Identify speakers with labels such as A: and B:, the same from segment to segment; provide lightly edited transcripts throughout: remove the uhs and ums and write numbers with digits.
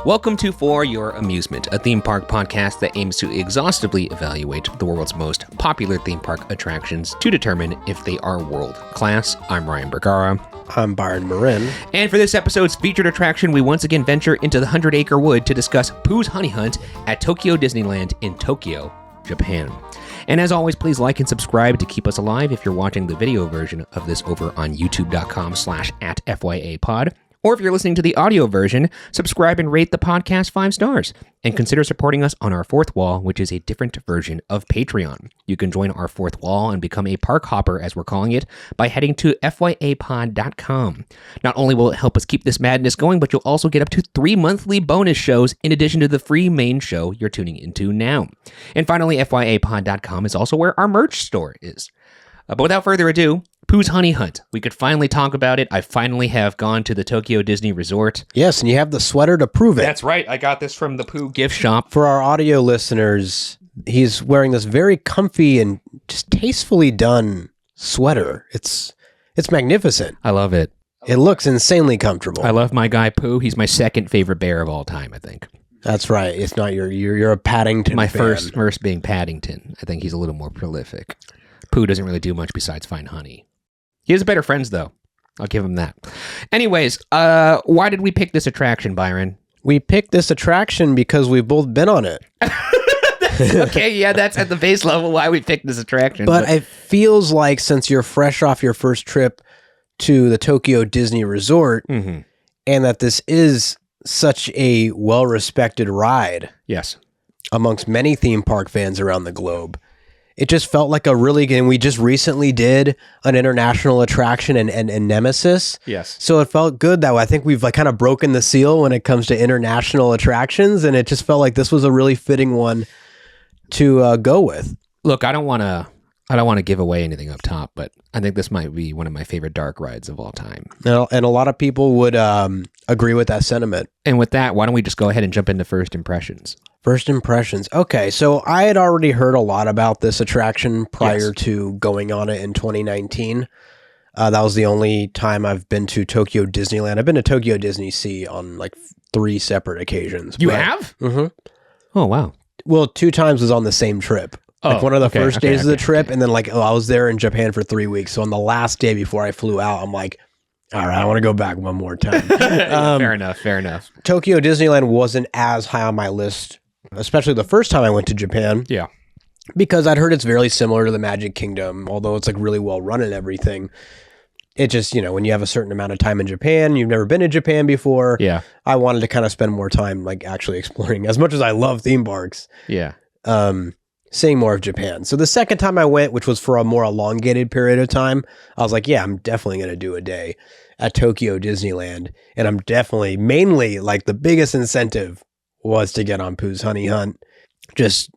A: Welcome to For Your Amusement, a theme park podcast that aims to exhaustively evaluate the world's most popular theme park attractions to determine if they are world class. I'm Ryan Bergara.
B: I'm Byron Marin.
A: And for this episode's featured attraction, we once again venture into the 100-acre wood to discuss Pooh's Hunny Hunt at Tokyo Disneyland in Tokyo, Japan. And as always, please like and subscribe to keep us alive if you're watching the video version of this over on youtube.com/@FYApod. Or if you're listening to the audio version, subscribe and rate the podcast 5 stars. And consider supporting us on our fourth wall, which is a different version of Patreon. You can join our fourth wall and become a park hopper, as we're calling it, by heading to fyapod.com. Not only will it help us keep this madness going, but you'll also get up to 3 monthly bonus shows in addition to the free main show you're tuning into now. And finally, fyapod.com is also where our merch store is. But without further ado, Pooh's Hunny Hunt. We could finally talk about it. I finally have gone to the Tokyo Disney Resort.
B: Yes, and you have the sweater to prove it.
A: That's right. I got this from the Pooh gift shop.
B: For our audio listeners, he's wearing this very comfy and just tastefully done sweater. It's magnificent.
A: I love it.
B: It looks insanely comfortable.
A: I love my guy Pooh. He's my second favorite bear of all time, I think.
B: That's right. It's not you're a Paddington
A: My
B: fan.
A: first being Paddington. I think he's a little more prolific. Pooh doesn't really do much besides find honey. He has better friends, though. I'll give him that. Anyways, why did we pick this attraction, Byron?
B: We picked this attraction because we've both been on it.
A: Okay, yeah, that's at the base level why we picked this attraction.
B: But it feels like since you're fresh off your first trip to the Tokyo Disney Resort, and that this is such a well-respected ride
A: yes,
B: amongst many theme park fans around the globe, it just felt like a really good, and we just recently did an international attraction and Nemesis.
A: Yes.
B: So it felt good that way. I think we've kind of broken the seal when it comes to international attractions, and it just felt like this was a really fitting one to go with.
A: Look, I don't want to give away anything up top, but I think this might be one of my favorite dark rides of all time.
B: And a lot of people would agree with that sentiment.
A: And with that, why don't we just go ahead and jump into first impressions?
B: First impressions. Okay, so I had already heard a lot about this attraction prior to going on it in 2019. That was the only time I've been to Tokyo Disneyland. I've been to Tokyo Disney Sea on 3 separate occasions.
A: You have?
B: Mm-hmm.
A: Oh, wow.
B: Well, 2 times was on the same trip. One of the first days of the trip, and then I was there in Japan for 3 weeks. So on the last day before I flew out, I'm like, all right, I want to go back one more time.
A: Fair enough.
B: Tokyo Disneyland wasn't as high on my list, especially the first time I went to Japan.
A: Yeah.
B: Because I'd heard it's very similar to the Magic Kingdom, although it's really well run and everything. It just, when you have a certain amount of time in Japan, you've never been to Japan before.
A: Yeah.
B: I wanted to kind of spend more time actually exploring, as much as I love theme parks.
A: Yeah.
B: Seeing more of Japan. So the second time I went, which was for a more elongated period of time, I was like, yeah, I'm definitely going to do a day at Tokyo Disneyland. And I'm definitely, mainly, the biggest incentive was to get on Pooh's Hunny Hunt. Just,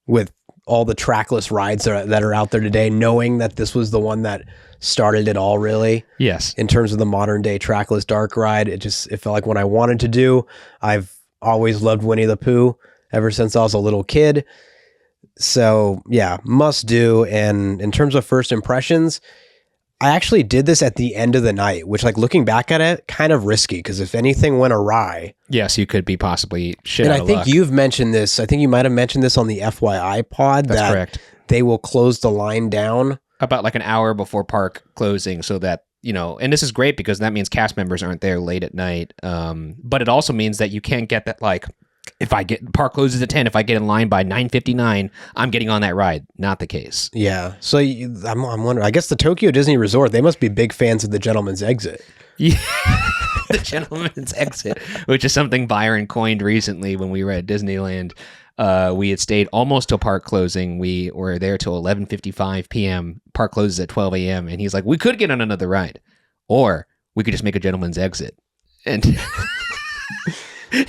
B: with all the trackless rides that are out there today, knowing that this was the one that started it all, really.
A: Yes.
B: In terms of the modern day trackless dark ride, it felt like what I wanted to do. I've always loved Winnie the Pooh ever since I was a little kid. So yeah, must do. And in terms of first impressions, I actually did this at the end of the night, which looking back at it, kind of risky, because if anything went awry.
A: Yes, you could be possibly shit
B: and
A: out
B: I
A: of
B: think
A: luck.
B: you've mentioned this. I think you might have mentioned this on the FYI pod.
A: That's correct.
B: They will close the line down
A: about an hour before park closing, so that, and this is great because that means cast members aren't there late at night. But it also means that you can't get that, if park closes at 10, if I get in line by 9:59, I'm getting on that ride. Not the case.
B: Yeah. So I'm wondering, I guess the Tokyo Disney Resort, they must be big fans of the Gentleman's Exit.
A: Yeah. The Gentleman's Exit, which is something Byron coined recently when we were at Disneyland. We had stayed almost till park closing. We were there till 11:55 p.m. Park closes at 12 a.m. And he's like, we could get on another ride, or we could just make a Gentleman's Exit. And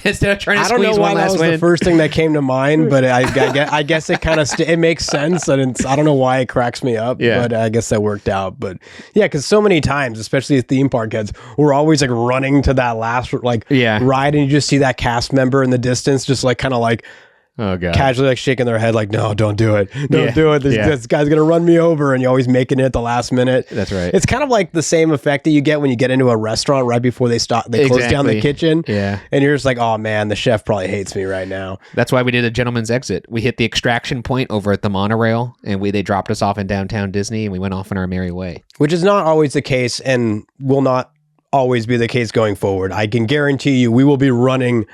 A: instead of trying to squeeze one last win.
B: That was the first thing that came to mind, but I guess it kind of it makes sense, and I don't know why it cracks me up, but I guess that worked out. But yeah, because so many times, especially as theme park heads, we're always running to that last ride, and you just see that cast member in the distance, just
A: Oh god.
B: casually like shaking their head like, no, don't do it. Don't
A: Yeah.
B: do it. This guy's going to run me over. And you're always making it at the last minute.
A: That's right.
B: It's kind of like the same effect that you get when you get into a restaurant right before they close down the kitchen.
A: Yeah.
B: And you're just like, oh man, the chef probably hates me right now.
A: That's why we did a gentleman's exit. We hit the extraction point over at the monorail, and they dropped us off in downtown Disney, and we went off on our merry way.
B: Which is not always the case and will not always be the case going forward. I can guarantee you we will be running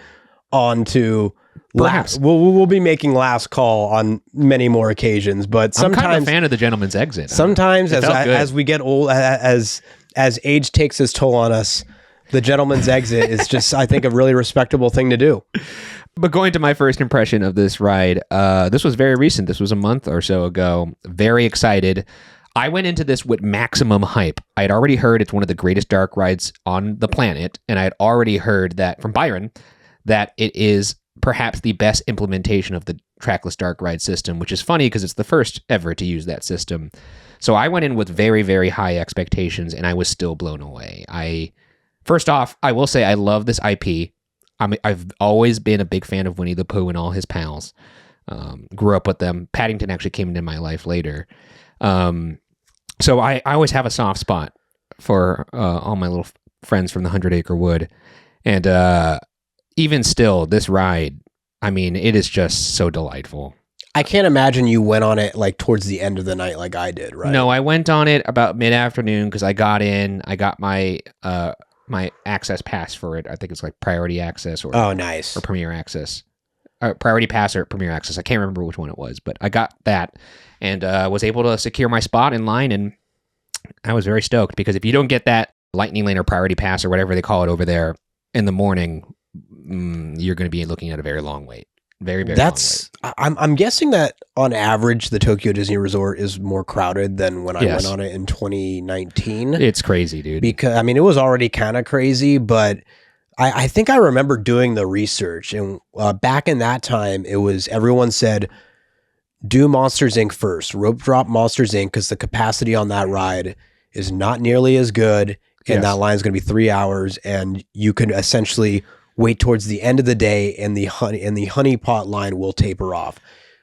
B: on to
A: Perhaps.
B: We'll be making last call on many more occasions, but sometimes
A: I'm kind of a fan of the gentleman's exit.
B: Sometimes
A: It felt good.
B: as we get old, as age takes its toll on us, the gentleman's exit is just, I think, a really respectable thing to do.
A: But going to my first impression of this ride, this was very recent. This was a month or so ago. Very excited. I went into this with maximum hype. I had already heard it's one of the greatest dark rides on the planet, and I had already heard that from Byron that it is perhaps the best implementation of the trackless dark ride system, which is funny because it's the first ever to use that system. So I went in with very, very high expectations, and I was still blown away. First off, I will say I love this IP. I've always been a big fan of Winnie the Pooh and all his pals. Grew up with them. Paddington actually came into my life later. So I always have a soft spot for all my little friends from the 100 Acre Wood. And even still, this ride, I mean, it is just so delightful.
B: I can't imagine you went on it like towards the end of the night like I did, right?
A: No, I went on it about mid-afternoon because I got my my access pass for it. I think it's like priority access or
B: nice,
A: or premier access. Priority pass or premier access. I can't remember which one it was, but I got that and was able to secure my spot in line, and I was very stoked because if you don't get that lightning lane or priority pass or whatever they call it over there in the morning, you're going to be looking at a very long wait. Very, very long wait.
B: I'm guessing that on average the Tokyo Disney Resort is more crowded than when I went on it in 2019.
A: It's crazy, dude.
B: Because I mean, it was already kind of crazy, but I think I remember doing the research, and back in that time, it was everyone said, do Monsters Inc. first. Rope drop Monsters Inc. because the capacity on that ride is not nearly as good, and that line is going to be 3 hours, and you can essentially wait towards the end of the day, and the Honey Pot line will taper off.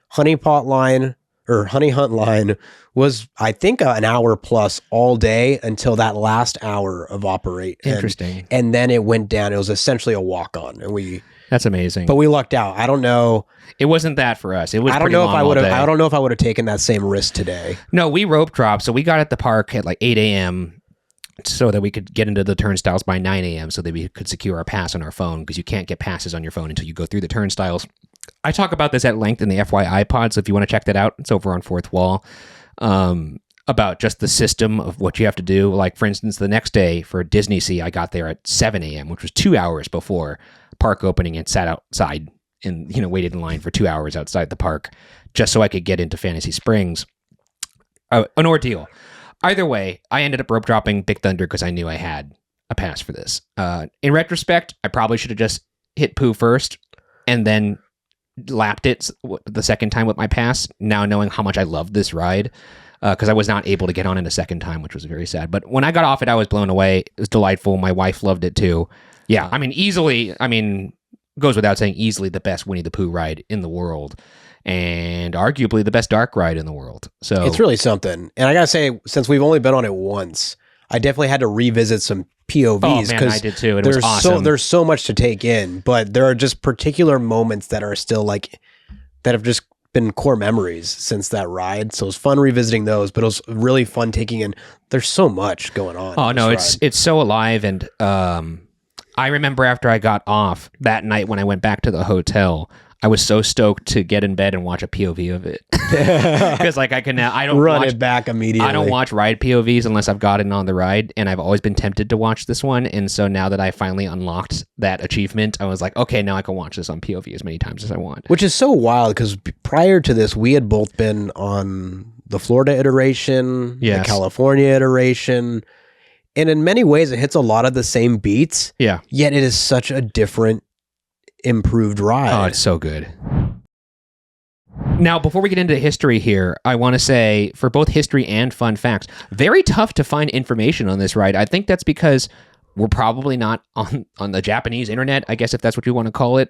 B: Honey Pot line or Honey Hunt line was, I think, an hour plus all day until that last hour of operate.
A: Interesting.
B: And then it went down. It was essentially a walk on, and
A: that's amazing.
B: But we lucked out. I don't know.
A: It wasn't that for us. It was.
B: I don't know if I would have. I don't know if I would have taken that same risk today.
A: No, we rope dropped. So we got at the park at like 8 a.m. so that we could get into the turnstiles by 9 a.m. so that we could secure our pass on our phone, because you can't get passes on your phone until you go through the turnstiles. I talk about this at length in the FYI pod, so if you want to check that out, it's over on Fourth Wall, about just the system of what you have to do. Like, for instance, the next day for Disney Sea, I got there at 7 a.m., which was 2 hours before park opening, and sat outside and, waited in line for 2 hours outside the park just so I could get into Fantasy Springs. An ordeal. Either way, I ended up rope dropping Big Thunder because I knew I had a pass for this. In retrospect, I probably should have just hit Pooh first and then lapped it the second time with my pass, now knowing how much I loved this ride, because I was not able to get on it a second time, which was very sad. But when I got off it, I was blown away. It was delightful. My wife loved it too. Yeah, goes without saying, easily the best Winnie the Pooh ride in the world, and arguably the best dark ride in the world. So
B: it's really something. And I gotta say, since we've only been on it once, I definitely had to revisit some POVs.
A: Oh man, I did too. It was awesome.
B: There's so much to take in, but there are just particular moments that are still that have just been core memories since that ride. So it was fun revisiting those, but it was really fun taking in. There's so much going on.
A: Oh no, it's so alive. And I remember after I got off that night when I went back to the hotel, I was so stoked to get in bed and watch a POV of it, because I can now. I don't
B: run
A: watch
B: it back immediately.
A: I don't watch ride POVs unless I've gotten on the ride, and I've always been tempted to watch this one. And so now that I finally unlocked that achievement, I was like, okay, now I can watch this on POV as many times as I want.
B: Which is so wild, because prior to this, we had both been on the Florida iteration, the California iteration, and in many ways, it hits a lot of the same beats.
A: Yeah.
B: Yet it is such a different, improved ride.
A: Oh, it's so good. Now, before we get into history here, I want to say, for both history and fun facts, very tough to find information on this ride. I think that's because we're probably not on the Japanese internet, I guess, if that's what you want to call it.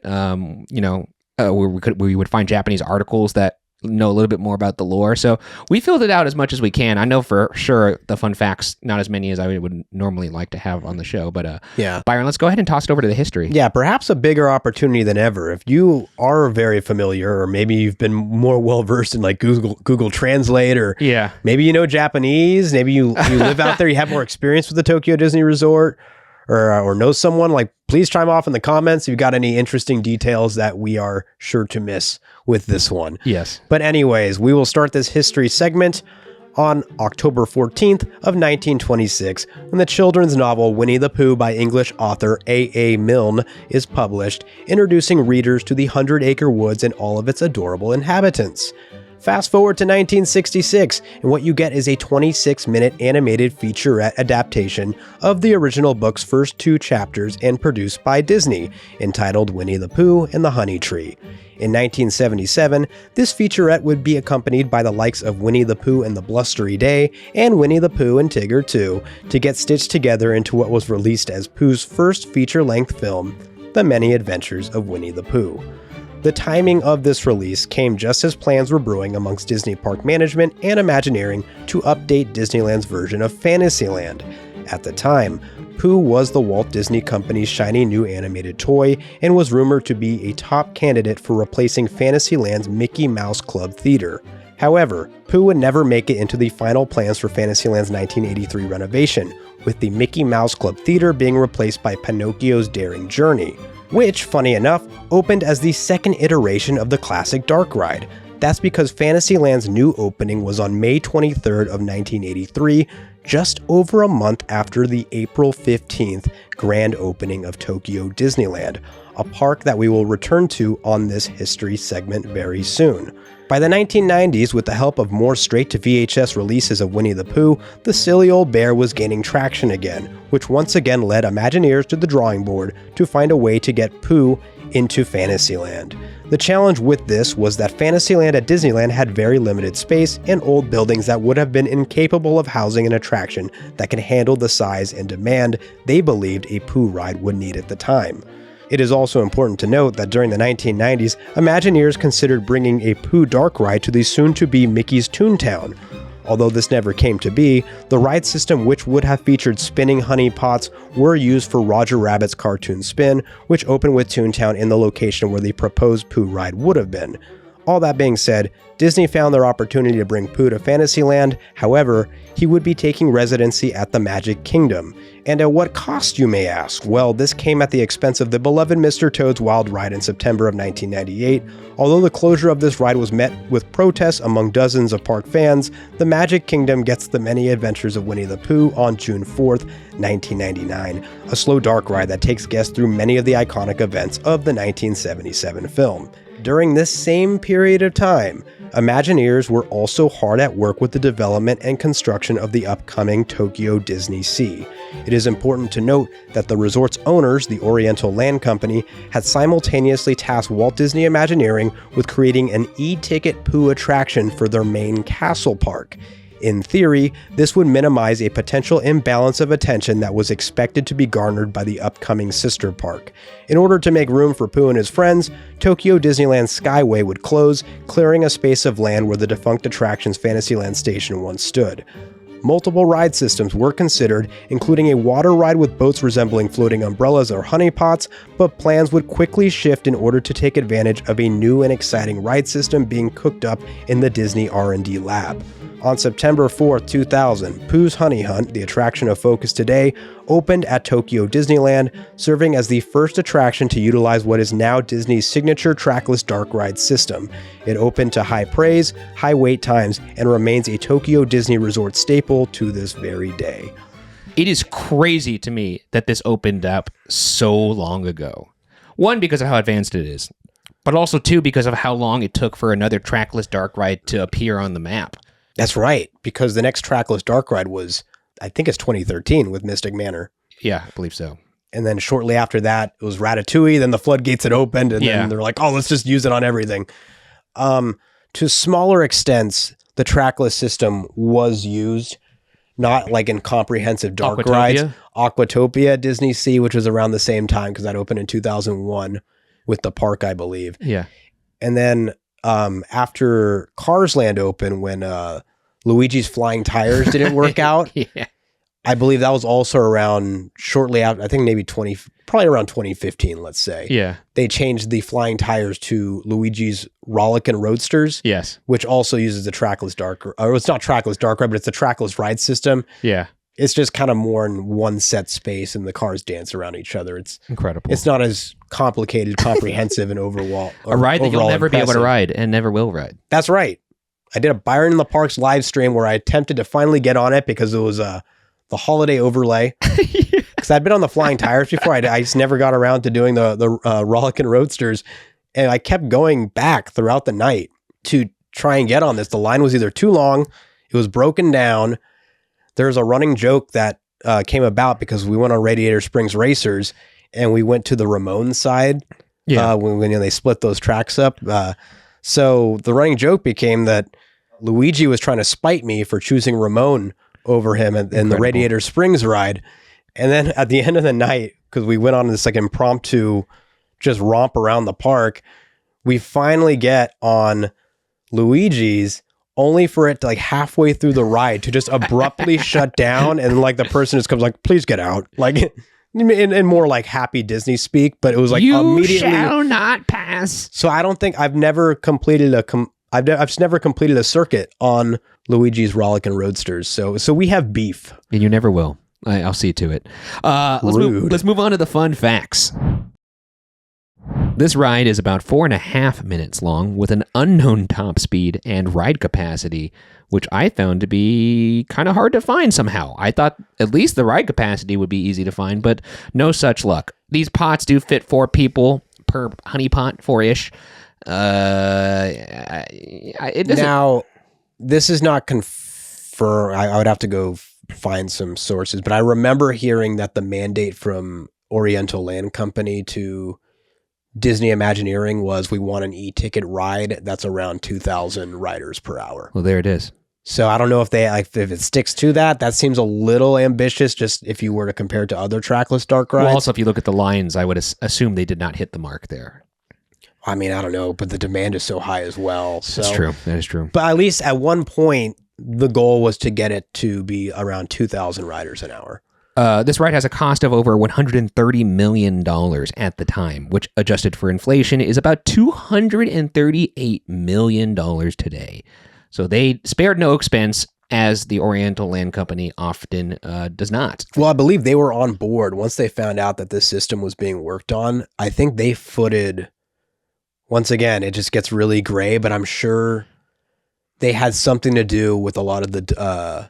A: where we would find Japanese articles that know a little bit more about the lore. So we filled it out as much as we can. I know for sure the fun facts, not as many as I would normally like to have on the show, but Byron, let's go ahead and toss it over to the history.
B: Yeah, perhaps a bigger opportunity than ever. If you are very familiar, or maybe you've been more well versed in like Google Translate, or maybe you know Japanese, maybe you live out there, you have more experience with the Tokyo Disney Resort, or know someone, like, please chime off in the comments if you've got any interesting details that we are sure to miss with this one.
A: Yes.
B: But anyways, we will start this history segment on October 14th of 1926, when the children's novel Winnie the Pooh by English author A.A. Milne is published, introducing readers to the 100-acre woods and all of its adorable inhabitants. Fast forward to 1966, and what you get is a 26-minute animated featurette adaptation of the original book's first 2 chapters and produced by Disney, entitled Winnie the Pooh and the Honey Tree. In 1977, this featurette would be accompanied by the likes of Winnie the Pooh and the Blustery Day and Winnie the Pooh and Tigger 2 to get stitched together into what was released as Pooh's first feature-length film, The Many Adventures of Winnie the Pooh. The timing of this release came just as plans were brewing amongst Disney Park management and Imagineering to update Disneyland's version of Fantasyland. At the time, Pooh was the Walt Disney Company's shiny new animated toy and was rumored to be a top candidate for replacing Fantasyland's Mickey Mouse Club Theater. However, Pooh would never make it into the final plans for Fantasyland's 1983 renovation, with the Mickey Mouse Club Theater being replaced by Pinocchio's Daring Journey, which, funny enough, opened as the second iteration of the classic dark ride. That's because Fantasyland's new opening was on May 23rd of 1983, just over a month after the April 15th grand opening of Tokyo Disneyland, a park that we will return to on this history segment very soon. By the 1990s, with the help of more straight-to-VHS releases of Winnie the Pooh, the silly old bear was gaining traction again, which once again led Imagineers to the drawing board to find a way to get Pooh into Fantasyland. The challenge with this was that Fantasyland at Disneyland had very limited space and old buildings that would have been incapable of housing an attraction that could handle the size and demand they believed a Pooh ride would need at the time. It is also important to note that during the 1990s, Imagineers considered bringing a Pooh dark ride to the soon-to-be Mickey's Toontown. Although this never came to be, the ride system, which would have featured spinning honey pots, were used for Roger Rabbit's Cartoon Spin, which opened with Toontown in the location where the proposed Pooh ride would have been. All that being said, Disney found their opportunity to bring Pooh to Fantasyland. However, he would be taking residency at the Magic Kingdom. And at what cost, you may ask? Well, this came at the expense of the beloved Mr. Toad's Wild Ride in September of 1998. Although the closure of this ride was met with protests among dozens of park fans, the Magic Kingdom gets The Many Adventures of Winnie the Pooh on June 4th, 1999, a slow dark ride that takes guests through many of the iconic events of the 1977 film. During this same period of time, Imagineers were also hard at work with the development and construction of the upcoming Tokyo Disney Sea. It is important to note that the resort's owners, the Oriental Land Company, had simultaneously tasked Walt Disney Imagineering with creating an e-ticket Pooh attraction for their main castle park. In theory, this would minimize a potential imbalance of attention that was expected to be garnered by the upcoming sister park. In order to make room for Pooh and his friends, Tokyo Disneyland Skyway would close, clearing a space of land where the defunct attraction's Fantasyland station once stood. Multiple ride systems were considered, including a water ride with boats resembling floating umbrellas or honeypots, but plans would quickly shift in order to take advantage of a new and exciting ride system being cooked up in the Disney R&D lab. On September 4, 2000, Pooh's Honey Hunt, the attraction of focus today, opened at Tokyo Disneyland, serving as the first attraction to utilize what is now Disney's signature trackless dark ride system. It opened to high praise, high wait times, and remains a Tokyo Disney Resort staple to this very day.
A: It is crazy to me that this opened up so long ago. One, because of how advanced it is, but also two, because of how long it took for another trackless dark ride to appear on the map.
B: That's right, because the next trackless dark ride was, I think it's 2013 with Mystic Manor.
A: Yeah, I believe so.
B: And then shortly after that, it was Ratatouille, then the floodgates had opened, and then they're like, oh, let's just use it on everything. To smaller extents, the trackless system was used, not like in comprehensive dark rides. Aquatopia, Disney Sea, which was around the same time, because that opened in 2001 with the park, I believe.
A: Yeah.
B: And then after Cars Land opened, when Luigi's Flying Tires didn't work out,
A: Yeah.
B: I believe that was also around shortly after, I think maybe probably around 2015, let's say.
A: Yeah.
B: They changed the flying tires to Luigi's Rollickin' Roadsters,
A: Yes.
B: which also uses the trackless dark, or it's not trackless dark ride, but it's the trackless ride system.
A: Yeah.
B: It's just kind of more in one set space and the cars dance around each other. It's
A: Incredible.
B: It's not as complicated, comprehensive, and overall.
A: A ride that you'll never be able to
B: impressive.
A: ride and never will ride.
B: That's right. I did a Byron in the Parks live stream where I attempted to finally get on it because it was the holiday overlay. Because I'd been on the flying tires before. I just never got around to doing the Rollickin' Roadsters. And I kept going back throughout the night to try and get on this. The line was either too long, it was broken down. There's a running joke that came about because we went on Radiator Springs Racers and we went to the Ramones side when they split those tracks up. So the running joke became that Luigi was trying to spite me for choosing Ramon over him in the Radiator Springs ride. And then at the end of the night, because we went on this like impromptu just romp around the park, we finally get on Luigi's, only for it to like halfway through the ride to just abruptly shut down, and like the person just comes like, please get out, like in more like happy Disney speak, but it was like
A: you
B: immediately
A: shall not pass.
B: So I don't think I've never completed I've just never completed a circuit on Luigi's Rollickin' Roadsters. So we have beef.
A: And you never will. I'll see to it. Let's move on to the fun facts. This ride is about 4.5 minutes long with an unknown top speed and ride capacity, which I found to be kind of hard to find somehow. I thought at least the ride capacity would be easy to find, but no such luck. These pots do fit 4 people per honey pot, 4-ish.
B: Now, this is not confirmed. I would have to go find some sources, but I remember hearing that the mandate from Oriental Land Company to Disney Imagineering was we want an e-ticket ride that's around 2,000 riders per hour.
A: Well, there it is.
B: So I don't know if if it sticks to that. That seems a little ambitious, just if you were to compare it to other trackless dark rides.
A: Well, also, if you look at the lines, I would assume they did not hit the mark there.
B: I mean, I don't know, but the demand is so high as well. So.
A: That's true. That is true.
B: But at least at one point, the goal was to get it to be around 2,000 riders an hour.
A: This ride has a cost of over $130 million at the time, which adjusted for inflation is about $238 million today. So they spared no expense, as the Oriental Land Company often does not.
B: Well, I believe they were on board once they found out that this system was being worked on. I think they footed, once again, it just gets really gray, but I'm sure they had something to do with a lot of the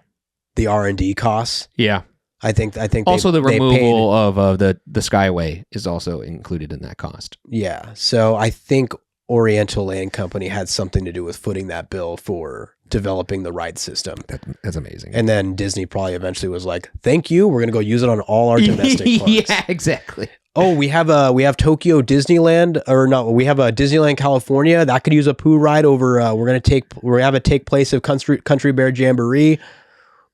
B: R&D costs.
A: Yeah.
B: I think
A: also the removal of the Skyway is also included in that cost.
B: Yeah. So I think Oriental Land Company had something to do with footing that bill for developing the ride system.
A: That's amazing.
B: And then Disney probably eventually was like, thank you, we're going to go use it on all our domestic parks.
A: Yeah, exactly.
B: Oh, we have Tokyo Disneyland, or no, we have a Disneyland California that could use a Pooh ride over. We're have it take place of Country Bear Jamboree.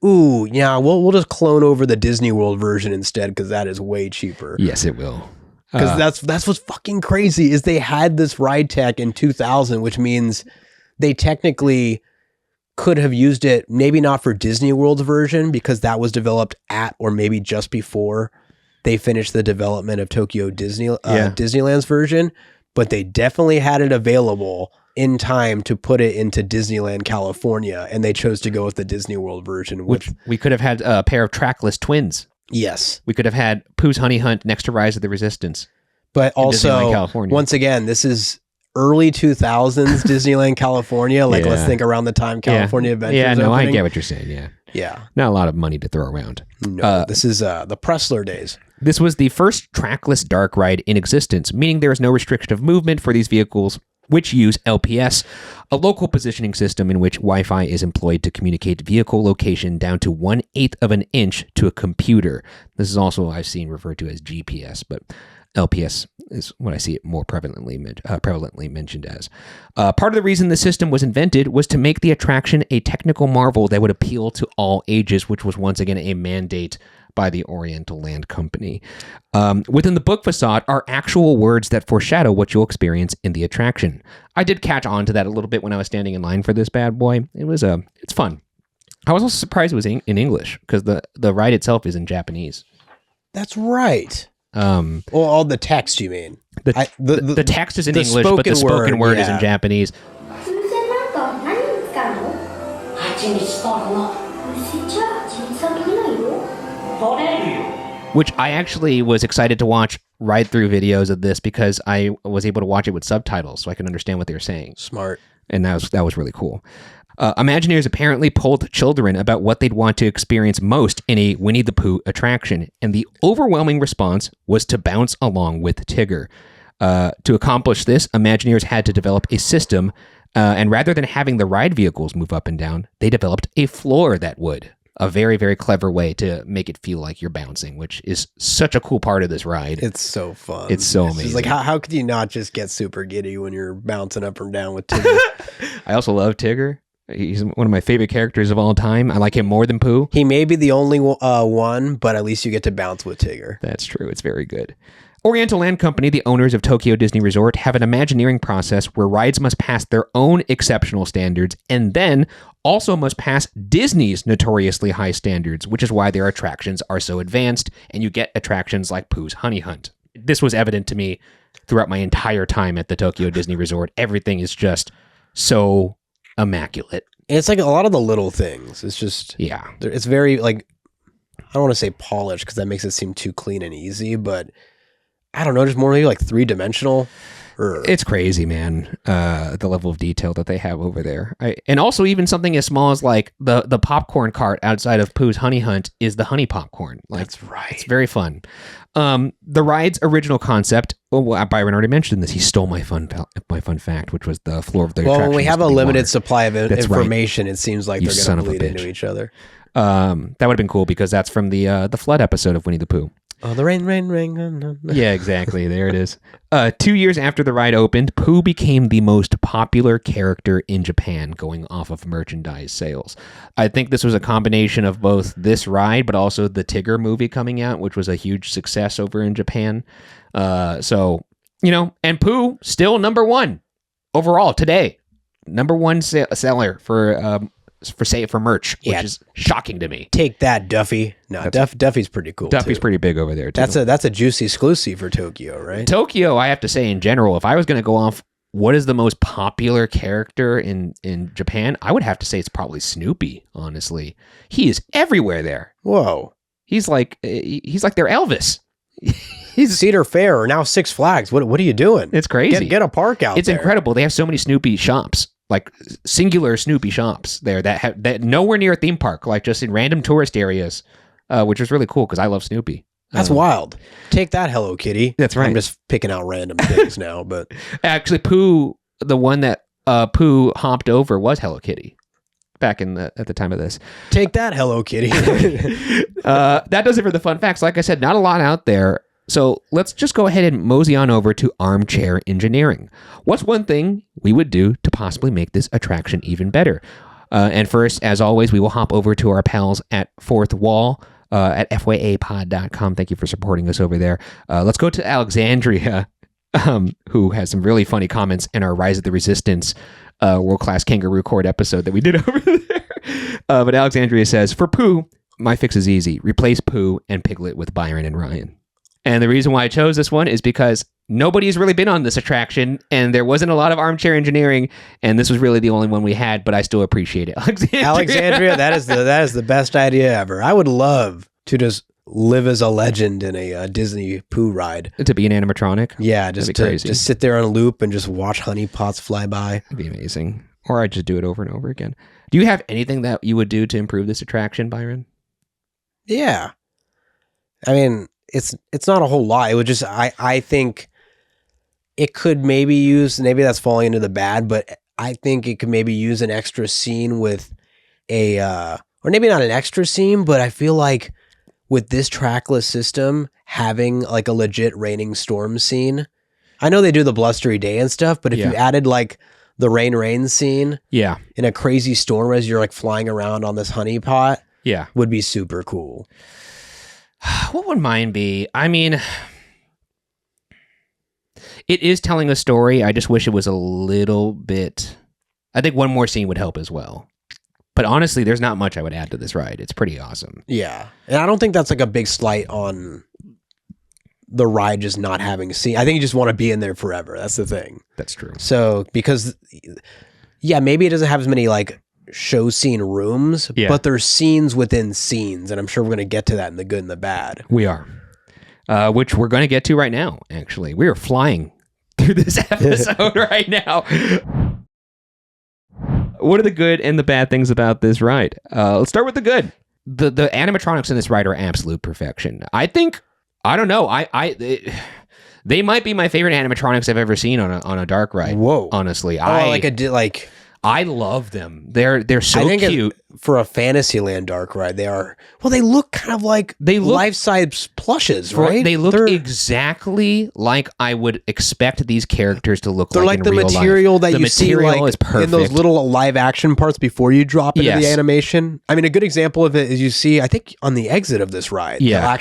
B: Ooh, yeah, we'll just clone over the Disney World version instead because that is way cheaper.
A: Yes, it will.
B: Because that's what's fucking crazy is they had this ride tech in 2000, which means they technically could have used it, maybe not for Disney World's version because that was developed at or maybe just before they finished the development of Tokyo Disneyland's version, but they definitely had it available in time to put it into Disneyland California, and they chose to go with the Disney World version.
A: Which we could have had a pair of trackless twins.
B: Yes.
A: We could have had Pooh's Honey Hunt next to Rise of the Resistance.
B: But also, once again, this is early 2000s Disneyland California. Let's think around the time California Adventures opening.
A: I get what you're saying, yeah.
B: Yeah.
A: Not a lot of money to throw around.
B: No, this is the Pressler days.
A: This was the first trackless dark ride in existence, meaning there is no restriction of movement for these vehicles, which use LPS, a local positioning system in which Wi-Fi is employed to communicate vehicle location down to 1/8 of an inch to a computer. This is also I've seen referred to as GPS, but LPS is what I see it more prevalently mentioned as. Part of the reason the system was invented was to make the attraction a technical marvel that would appeal to all ages, which was once again a mandate by the Oriental Land Company. Within the book facade are actual words that foreshadow what you'll experience in the attraction. I did catch on to that a little bit when I was standing in line for this bad boy. It's fun. I was also surprised it was in English because the ride itself is in Japanese.
B: That's right. Well, all the text, you mean?
A: The text is in English, but the spoken word is in Japanese. Which I actually was excited to watch ride-through videos of this because I was able to watch it with subtitles so I could understand what they were saying.
B: Smart.
A: And that was really cool. Imagineers apparently polled children about what they'd want to experience most in a Winnie the Pooh attraction, and the overwhelming response was to bounce along with Tigger. To accomplish this, Imagineers had to develop a system, and rather than having the ride vehicles move up and down, they developed a floor that would. A very, very clever way to make it feel like you're bouncing, which is such a cool part of this ride.
B: It's so fun.
A: It's so amazing.
B: It's like, how could you not just get super giddy when you're bouncing up and down with Tigger?
A: I also love Tigger. He's one of my favorite characters of all time. I like him more than Pooh.
B: He may be the only one, but at least you get to bounce with Tigger.
A: That's true. It's very good. Oriental Land Company, the owners of Tokyo Disney Resort, have an Imagineering process where rides must pass their own exceptional standards and then also must pass Disney's notoriously high standards, which is why their attractions are so advanced, and you get attractions like Pooh's Hunny Hunt. This was evident to me throughout my entire time at the Tokyo Disney Resort. Everything is just so immaculate.
B: And it's like a lot of the little things. It's just, it's very like, I don't want to say polished because that makes it seem too clean and easy, but I don't know, just more maybe like three-dimensional.
A: It's crazy, man. The level of detail that they have over there. And also even something as small as like the popcorn cart outside of Pooh's Hunny Hunt is the honey popcorn. Like,
B: that's right.
A: It's very fun. The ride's original concept, Byron already mentioned this. He stole my fun fact, which was the floor of the attraction.
B: Well, when we have a limited supply of information,
A: right.
B: It seems like they're going to bleed into each other.
A: That would have been cool because that's from the flood episode of Winnie the Pooh.
B: Oh, the rain.
A: Yeah, exactly. There it is. 2 years after the ride opened, Pooh became the most popular character in Japan, going off of merchandise sales. I think this was a combination of both this ride, but also the Tigger movie coming out, which was a huge success over in Japan. So, and Pooh still number one overall today. Number one seller for merch, which is shocking to me.
B: Take that, Duffy. No, Duffy's pretty cool.
A: Duffy's pretty big over there too.
B: That's a juicy exclusive for Tokyo, right?
A: Tokyo, I have to say in general, if I was going to go off what is the most popular character in Japan, I would have to say it's probably Snoopy, honestly. He is everywhere there.
B: Whoa.
A: He's like their Elvis.
B: He's Cedar Fair or now Six Flags. What are you doing?
A: It's crazy.
B: Get a park out there.
A: It's incredible. They have so many Snoopy shops. Like singular Snoopy shops there that nowhere near a theme park, like just in random tourist areas, which is really cool because I love Snoopy.
B: That's wild. Take that, Hello Kitty.
A: That's right.
B: I'm just picking out random things now, but
A: actually, Pooh, the one that Pooh hopped over was Hello Kitty back at the time of this.
B: Take that, Hello Kitty.
A: That does it for the fun facts. Like I said, not a lot out there. So let's just go ahead and mosey on over to Armchair Engineering. What's one thing we would do to possibly make this attraction even better? And first, as always, we will hop over to our pals at Fourth Wall at fyapod.com. Thank you for supporting us over there. Let's go to Alexandria, who has some really funny comments in our Rise of the Resistance world-class kangaroo court episode that we did over there. But Alexandria says, for Pooh, my fix is easy. Replace Pooh and Piglet with Byron and Ryan. And the reason why I chose this one is because nobody's really been on this attraction, and there wasn't a lot of Armchair Engineering, and this was really the only one we had, but I still appreciate it.
B: Alexandria, that is the best idea ever. I would love to just live as a legend in a Disney Pooh ride.
A: To be an animatronic?
B: Yeah, just sit there on a loop and just watch honey pots fly by.
A: It'd be amazing. Or I'd just do it over and over again. Do you have anything that you would do to improve this attraction, Byron?
B: Yeah. I mean, it's not a whole lot. It would just, I think it could maybe that's falling into the bad, but I think it could maybe use an extra scene with or maybe not an extra scene, but I feel like with this trackless system, having like a legit raining storm scene. I know they do the blustery day and stuff, but if you added like the rain scene in a crazy storm as you're like flying around on this honey pot, would be super cool.
A: What would mine be? I mean, it is telling a story. I just wish it was a little bit. I think one more scene would help as well. But honestly, there's not much I would add to this ride. It's pretty awesome.
B: Yeah. And I don't think that's like a big slight on the ride just not having a scene. I think you just want to be in there forever. That's the thing.
A: That's true.
B: So, because, yeah, maybe it doesn't have as many like show scene rooms, but there's scenes within scenes. And I'm sure we're going to get to that in the good and the bad.
A: We are. Which we're going to get to right now, actually. We are flying through this episode right now. What are the good and the bad things about this ride? Let's start with the good. The animatronics in this ride are absolute perfection. I think, I don't know, they might be my favorite animatronics I've ever seen on a dark ride.
B: Whoa.
A: Honestly.
B: I
A: love them. They're so cute.
B: For a Fantasyland dark ride, they look kind of like life-size plushes, right?
A: They look exactly like I would expect these characters to look.
B: They're like the material that you see like in those little live-action parts before you drop into the animation. I mean, a good example of it is you see, I think, on the exit of this ride. Yeah,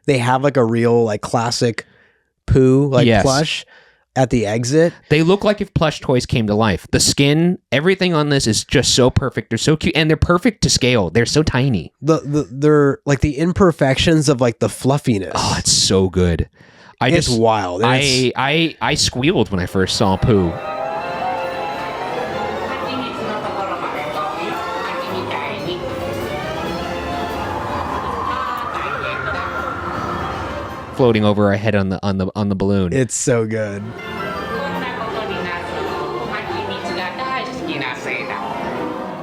B: they have like a real like classic Pooh plush at the exit.
A: They look like if plush toys came to life. The skin, everything on this is just so perfect. They're so cute, and they're perfect to scale. They're so tiny.
B: They're like the imperfections of like the fluffiness.
A: Oh, it's so good.
B: It's wild.
A: I squealed when I first saw Pooh. Floating over our head on the balloon.
B: It's so good.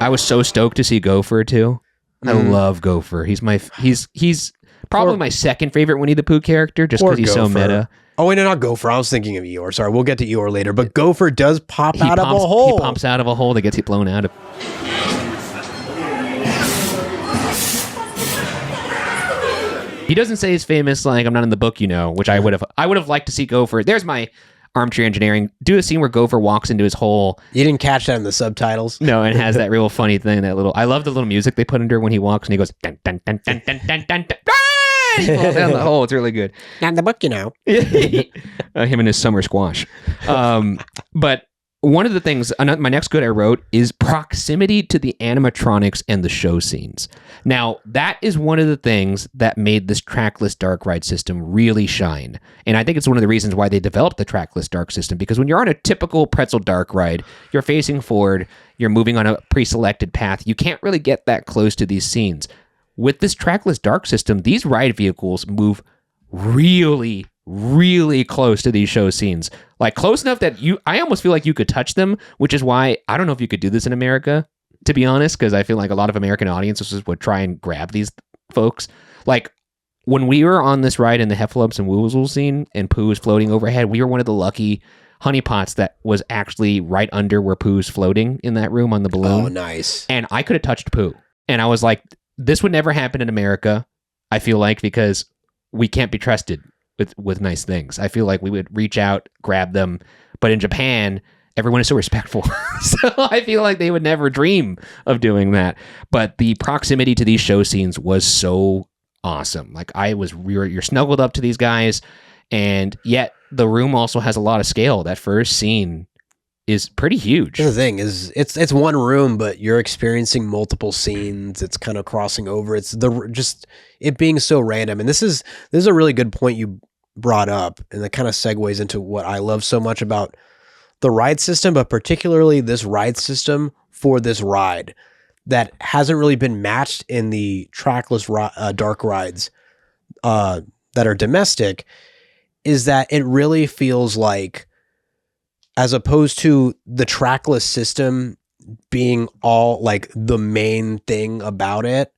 A: I was so stoked to see Gopher too. I love Gopher. He's probably my second favorite Winnie the Pooh character, just because he's so meta.
B: Oh wait, no, not Gopher. I was thinking of Eeyore. Sorry, we'll get to Eeyore later. But Gopher does pop out of a hole.
A: He pops out of a hole that gets it blown out of. He doesn't say he's famous like I'm not in the book, which I would have liked to see Gopher. There's my armchair engineering. Do a scene where Gopher walks into his hole.
B: You didn't catch that in the subtitles?
A: No, and it has that real funny thing, I love the little music they put under when he walks and he goes dun dun dun dun dun dun dun dun. He falls down the hole. It's really good.
B: Not in the book,
A: him and his summer squash. But one of the things, my next good I wrote is proximity to the animatronics and the show scenes. Now, that is one of the things that made this trackless dark ride system really shine. And I think it's one of the reasons why they developed the trackless dark system, because when you're on a typical pretzel dark ride, you're facing forward, you're moving on a pre-selected path, you can't really get that close to these scenes. With this trackless dark system, these ride vehicles move really, really close to these show scenes. Like close enough that I almost feel like you could touch them, which is why I don't know if you could do this in America, to be honest, because I feel like a lot of American audiences would try and grab these folks. Like when we were on this ride in the Heffalumps and Woozle scene and Pooh was floating overhead, we were one of the lucky honeypots that was actually right under where Pooh's floating in that room on the balloon.
B: Oh, nice.
A: And I could have touched Pooh. And I was like, this would never happen in America, I feel like, because we can't be trusted with nice things. I feel like we would reach out, grab them. But in Japan, everyone is so respectful. So I feel like they would never dream of doing that. But the proximity to these show scenes was so awesome. Like you're snuggled up to these guys, and yet the room also has a lot of scale. That first scene is pretty huge.
B: The thing is, it's one room, but you're experiencing multiple scenes. It's kind of crossing over. It's it being so random. And this is a really good point you brought up, and that kind of segues into what I love so much about the ride system, but particularly this ride system for this ride that hasn't really been matched in the trackless dark rides that are domestic, is that it really feels like, as opposed to the trackless system being all like the main thing about it,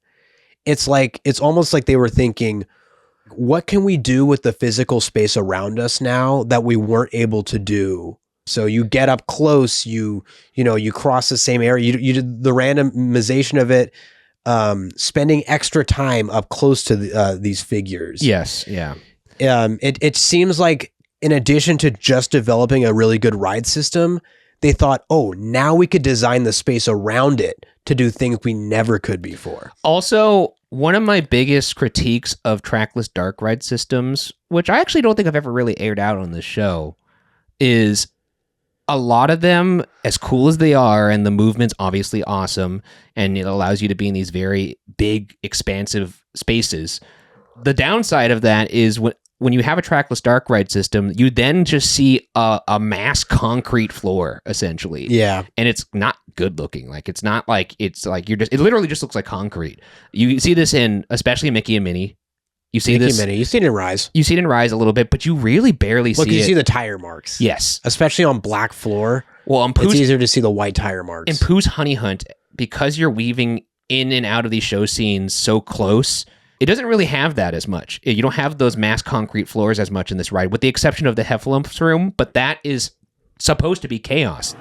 B: it's almost like they were thinking, what can we do with the physical space around us now that we weren't able to do? So you get up close, you cross the same area, you did the randomization of it, spending extra time up close to these figures.
A: Yes. Yeah.
B: It seems like, in addition to just developing a really good ride system, they thought, oh, now we could design the space around it to do things we never could before.
A: Also, One of my biggest critiques of trackless dark ride systems, which I actually don't think I've ever really aired out on this show, is a lot of them, as cool as they are, and the movement's obviously awesome, and it allows you to be in these very big, expansive spaces. The downside of that is when you have a trackless dark ride system, you then just see a mass concrete floor, essentially.
B: Yeah.
A: And it's not good looking. Like, it's not like, it's like it literally just looks like concrete. You see this in, especially Mickey and Minnie. You see
B: Mickey
A: this.
B: and Minnie. You see it in Rise.
A: You see it in Rise a little bit, but you really barely see it.
B: Look, you see the tire marks.
A: Yes.
B: Especially on black floor.
A: Well,
B: it's easier to see the white tire marks.
A: In Pooh's Hunny Hunt, because you're weaving in and out of these show scenes so close, it doesn't really have that as much. You don't have those mass concrete floors as much in this ride, with the exception of the Heffalumps room, but that is supposed to be chaos.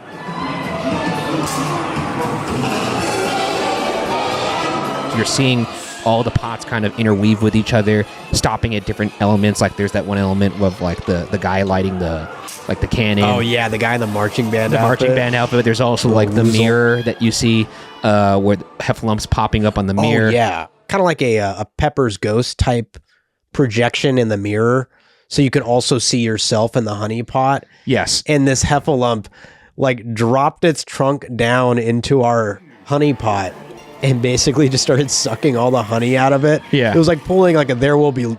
A: You're seeing all the pots kind of interweave with each other, stopping at different elements. Like there's that one element of like the guy lighting the cannon.
B: Oh yeah, the guy in the marching band outfit.
A: Marching band outfit. There's also like the mirror that you see where Heffalumps popping up on the mirror.
B: Oh yeah. Kind of like a Pepper's Ghost type projection in the mirror, so you can also see yourself in the honey pot.
A: Yes.
B: And this Heffalump like dropped its trunk down into our honey pot and basically just started sucking all the honey out of it.
A: Yeah.
B: It was like pulling like a There Will Be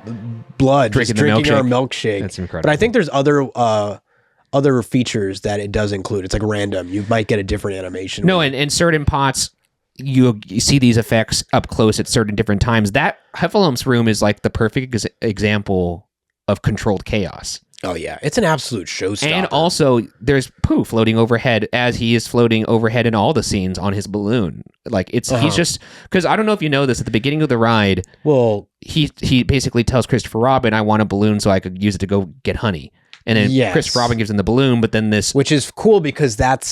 B: Blood,
A: drinking
B: our milkshake.
A: That's incredible.
B: But I think there's other features that it does include. It's like random. You might get a different animation.
A: No, and certain pots, you see these effects up close at certain different times. That Heffalumps room is like the perfect example of controlled chaos.
B: Oh yeah, it's an absolute showstopper.
A: And also, there's Pooh floating overhead as he is floating overhead in all the scenes on his balloon. Like he's just, because I don't know if you know this, at the beginning of the ride,
B: well,
A: he basically tells Christopher Robin, "I want a balloon so I could use it to go get honey." And then Christopher Robin gives him the balloon, but then this,
B: which is cool because that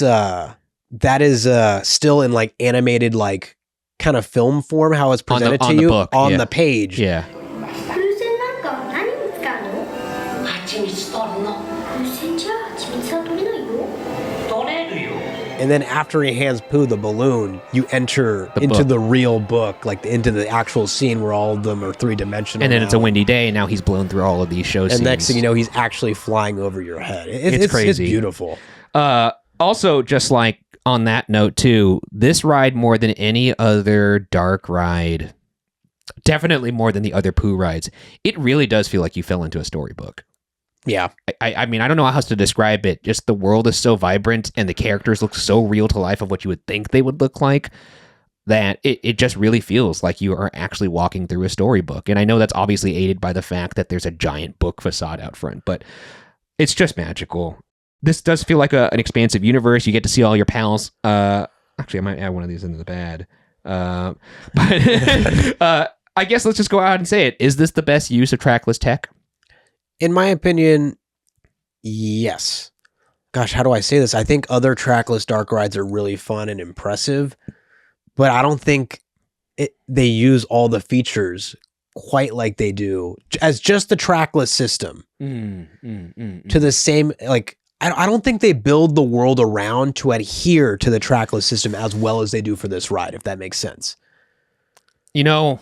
B: is still in like animated like kind of film form, how it's presented to you on the page.
A: Yeah.
B: And then after he hands Pooh the balloon, you enter into the real book, like into the actual scene where all of them are three-dimensional.
A: And then it's a windy day, and now he's blown through all of these show scenes.
B: And next thing you know, he's actually flying over your head. It's crazy. It's beautiful.
A: Also, just like on that note too, this ride more than any other dark ride, definitely more than the other Pooh rides, it really does feel like you fell into a storybook.
B: Yeah.
A: I mean, I don't know how else to describe it. Just the world is so vibrant and the characters look so real to life of what you would think they would look like that it just really feels like you are actually walking through a storybook. And I know that's obviously aided by the fact that there's a giant book facade out front, but it's just magical. This does feel like an expansive universe. You get to see all your pals. Actually, I might add one of these into the bad. But I guess let's just go out and say it. Is this the best use of trackless tech?
B: In my opinion, yes. Gosh, how do I say this? I think other trackless dark rides are really fun and impressive, but I don't think they use all the features quite like they do as just the trackless system. To the same, like, I don't think they build the world around to adhere to the trackless system as well as they do for this ride, if that makes sense.
A: You know,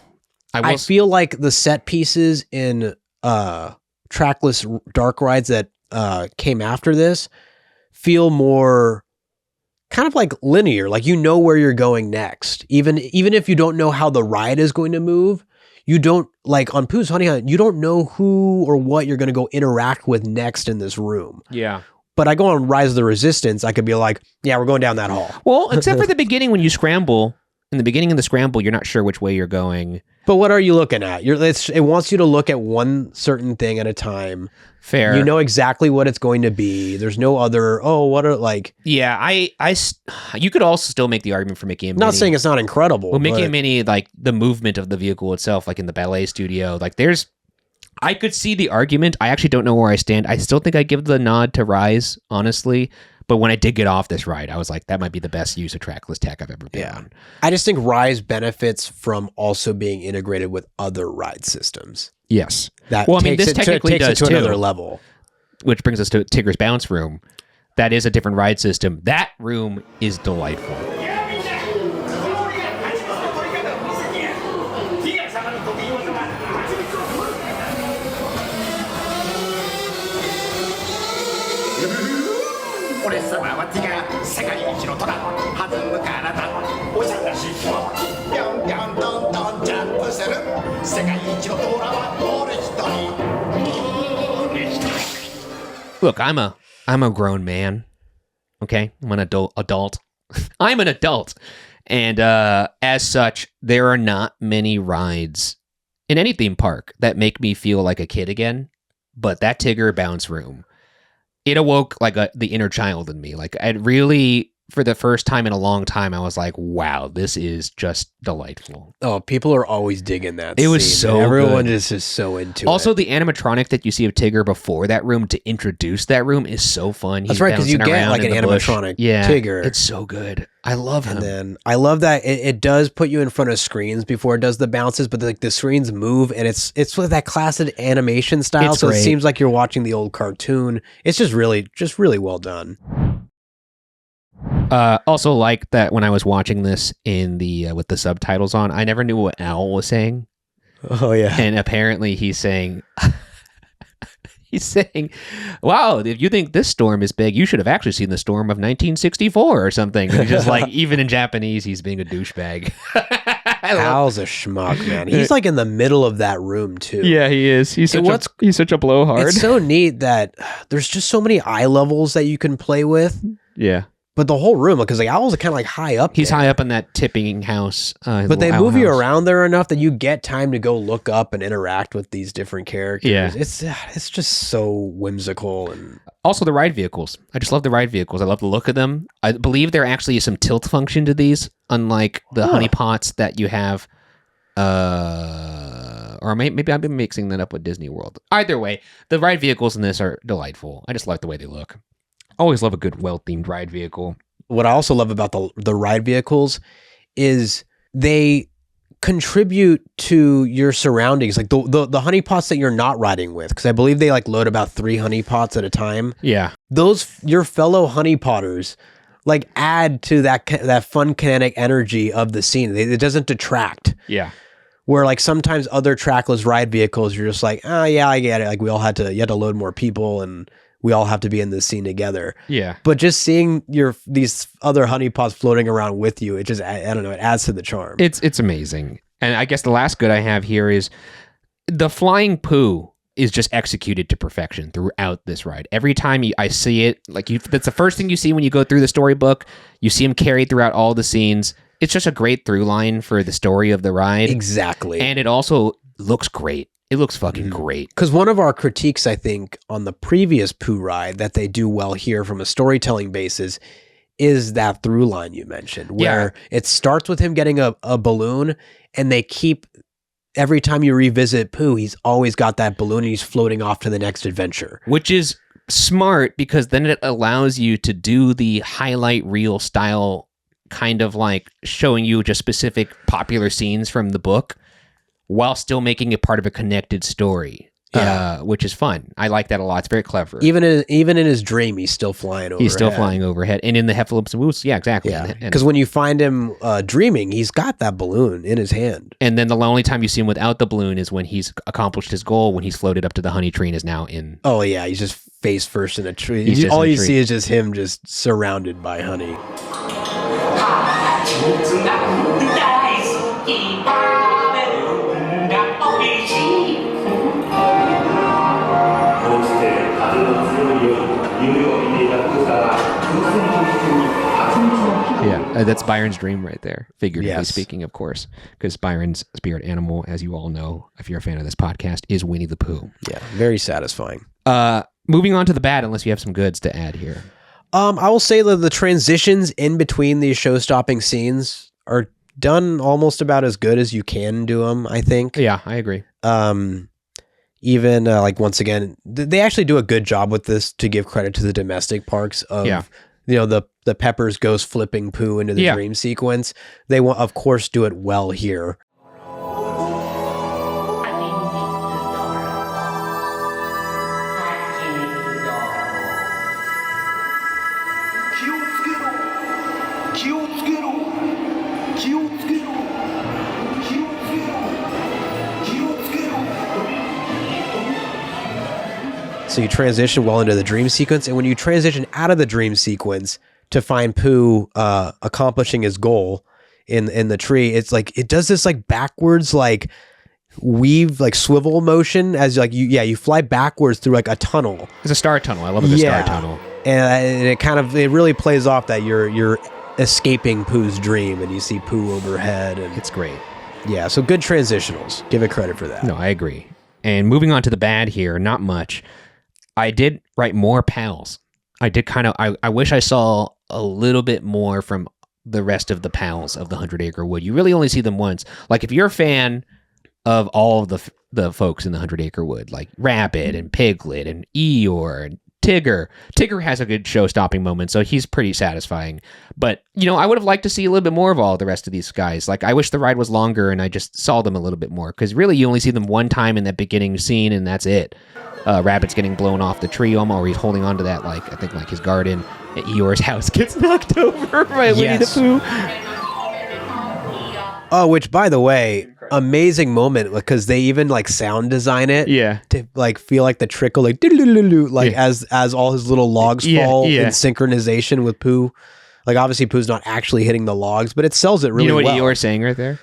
B: I feel like the set pieces in trackless dark rides that came after this feel more kind of like linear, like you know where you're going next. Even if you don't know how the ride is going to move, you don't, like on Pooh's Hunny Hunt, you don't know who or what you're going to go interact with next in this room.
A: Yeah.
B: But I go on Rise of the Resistance, I could be like, yeah, we're going down that hall.
A: Well, except for the beginning when you scramble. In the beginning of the scramble, you're not sure which way you're going.
B: But what are you looking at? It wants you to look at one certain thing at a time.
A: Fair.
B: You know exactly what it's going to be. There's no other,
A: Yeah, you could also still make the argument for Mickey and Minnie.
B: Not saying it's not incredible.
A: Well, Mickey and Minnie, like the movement of the vehicle itself, like in the ballet studio, like I could see the argument. I actually don't know where I stand. I still think I give the nod to Rise, honestly. But when I did get off this ride, I was like, that might be the best use of trackless tech I've ever been on.
B: I just think Rise benefits from also being integrated with other ride systems.
A: Yes.
B: This technically does to another level.
A: Which brings us to Tigger's Bounce Room. That is a different ride system. That room is delightful.
C: 俺様はティガ世界一の虎弾む体おしゃれな尻尾ぴょんぴょんどんどんジャンプする世界一の虎は俺一人
A: Look, I'm a grown man. Okay, I'm an adult. I'm an adult, and as such, there are not many rides in any theme park that make me feel like a kid again. But that Tigger bounce room, it awoke like the inner child in me. Like I really, for the first time in a long time, I was like, "Wow, this is just delightful."
B: Oh, people are always digging that.
A: It was
B: scene,
A: so
B: man. Everyone
A: good.
B: is just so into it.
A: Also, the animatronic that you see of Tigger before that room to introduce that room is so fun.
B: That's right, because you
A: bouncing
B: get
A: around
B: like an
A: in the bush.
B: animatronic
A: Yeah,
B: Tigger.
A: It's so good. I love him.
B: And then I love that it does put you in front of screens before it does the bounces, but like the screens move and it's with that classic animation style,
A: It's
B: so
A: great.
B: it seems like you're watching the old cartoon. It's just really well done.
A: Also, like that when I was watching this in the with the subtitles on, I never knew what Owl was saying,
B: Oh yeah.
A: and apparently he's saying, "Wow, if you think this storm is big, you should have actually seen the storm of 1964 or something." And he's just like, even in Japanese, he's being a douchebag.
B: Al's a schmuck, man. He's like in the middle of that room too.
A: Yeah, he is. He's such a blowhard.
B: It's so neat that there's just so many eye levels that you can play with.
A: Yeah.
B: But the whole room, because like Owl's kind of like high up.
A: He's
B: there.
A: high up in that tipping house.
B: But they move you around there enough that you get time to go look up and interact with these different characters.
A: Yeah.
B: It's just so whimsical. And
A: Also, the ride vehicles. I just love the ride vehicles. I love the look of them. I believe there actually is some tilt function to these, unlike the honey pots that you have. Or maybe I've been mixing that up with Disney World. Either way, the ride vehicles in this are delightful. I just like the way they look. Always love a good, well-themed ride vehicle.
B: what I also love about the ride vehicles is they contribute to your surroundings, like the honey pots that you're not riding with, because I believe they like load about 3 honey pots at a time.
A: Yeah,
B: Those your fellow honey potters like add to that fun kinetic energy of the scene. It doesn't detract.
A: yeah.
B: Where like sometimes other trackless ride vehicles, you're just like, oh yeah, I get it. Like you had to load more people and we all have to be in this scene together.
A: Yeah.
B: But just seeing these other honeypots floating around with you, it just, I don't know, it adds to the charm.
A: It's amazing. And I guess the last good I have here is the flying Pooh is just executed to perfection throughout this ride. Every time I see it, that's the first thing you see when you go through the storybook. You see him carried throughout all the scenes. It's just a great through line for the story of the ride.
B: Exactly.
A: And it also looks great. It looks fucking great.
B: Because one of our critiques, I think, on the previous Pooh ride that they do well here from a storytelling basis is that through line you mentioned, where it starts with him getting a balloon, and they keep, every time you revisit Pooh, he's always got that balloon and he's floating off to the next adventure.
A: Which is smart because then it allows you to do the highlight reel style, kind of like showing you just specific popular scenes from the book, while still making it part of a connected story, which is fun. I like that a lot. It's very clever.
B: Even in his dream, he's still flying overhead.
A: He's still flying overhead. And in the Heffalumps and Woos, yeah, exactly.
B: Yeah, because when you find him dreaming, he's got that balloon in his hand.
A: And then the only time you see him without the balloon is when he's accomplished his goal, when he's floated up to the honey tree and is now in...
B: Oh, yeah, he's just face first in a tree.
A: He's just
B: All
A: in a
B: you
A: tree.
B: see is just him just surrounded by honey.
D: 大好き食べるが美味しいこうして風の強い夜夢を見ていたプーさんは風船と一緒に蜂蜜の木を
A: Yeah, that's Byron's dream right there, figuratively
B: Yes.
A: speaking, of course, because Byron's spirit animal, as you all know, if you're a fan of this podcast, is Winnie the Pooh.
B: Yeah, very satisfying.
A: Moving on to the bad, unless you have some goods to add here.
B: I will say that the transitions in between these show-stopping scenes are done almost about as good as you can do them, I think.
A: Yeah, I agree.
B: Even like once again, they actually do a good job with this, to give credit to the domestic parks of, the Peppers ghost flipping Pooh into the dream sequence. They will, of course, do it well here. So you transition well into the dream sequence, and when you transition out of the dream sequence to find Pooh accomplishing his goal in the tree, it's like it does this like backwards like weave like swivel motion as like you fly backwards through like a tunnel.
A: It's a star tunnel. I love the star tunnel.
B: And it really plays off that you're escaping Pooh's dream, and you see Pooh overhead, and
A: It's great.
B: yeah, so good transitionals. Give it credit for that.
A: No, I agree. And moving on to the bad here, not much. I did write more pals. I did I wish I saw a little bit more from the rest of the pals of the 100 Acre Wood. You really only see them once. Like if you're a fan of all of the folks in the 100 Acre Wood, like Rabbit and Piglet and Eeyore and Tigger. Tigger has a good show-stopping moment, so he's pretty satisfying. But, I would have liked to see a little bit more of all the rest of these guys. Like, I wish the ride was longer and I just saw them a little bit more, because really you only see them one time in that beginning scene, and that's it. Rabbit's getting blown off the tree almost, or he's holding on to that, like, I think, like his garden. Eeyore's house gets knocked over by Winnie the Pooh.
B: Oh, which, by the way, amazing moment, because they even like sound design it, to like feel like the trickle, like like as all his little logs fall in synchronization with Pooh. Like obviously Pooh's not actually hitting the logs, but it sells it really well.
A: You know what Eeyore's saying right there?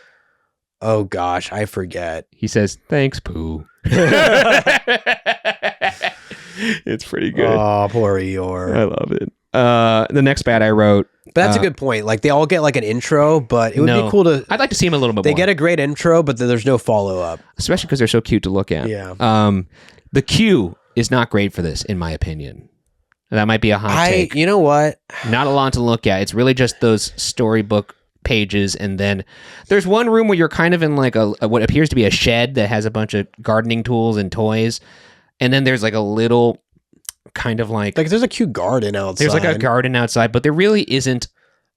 B: Oh gosh, I forget.
A: He says, "Thanks, Pooh." It's pretty good.
B: Oh, poor Eeyore.
A: I love it. The next bad I wrote.
B: But that's a good point. Like they all get like an intro, but it would be cool to.
A: I'd like to see him a little bit more.
B: They get a great intro, but then there's no follow up.
A: Especially because they're so cute to look at.
B: Yeah.
A: The queue is not great for this, in my opinion. That might be a hot take.
B: You know what?
A: Not a lot to look at. It's really just those storybook pages, and then there's one room where you're kind of in like a what appears to be a shed that has a bunch of gardening tools and toys, and then there's like a little kind of like
B: there's a cute garden outside.
A: There's like a garden outside, but there really isn't.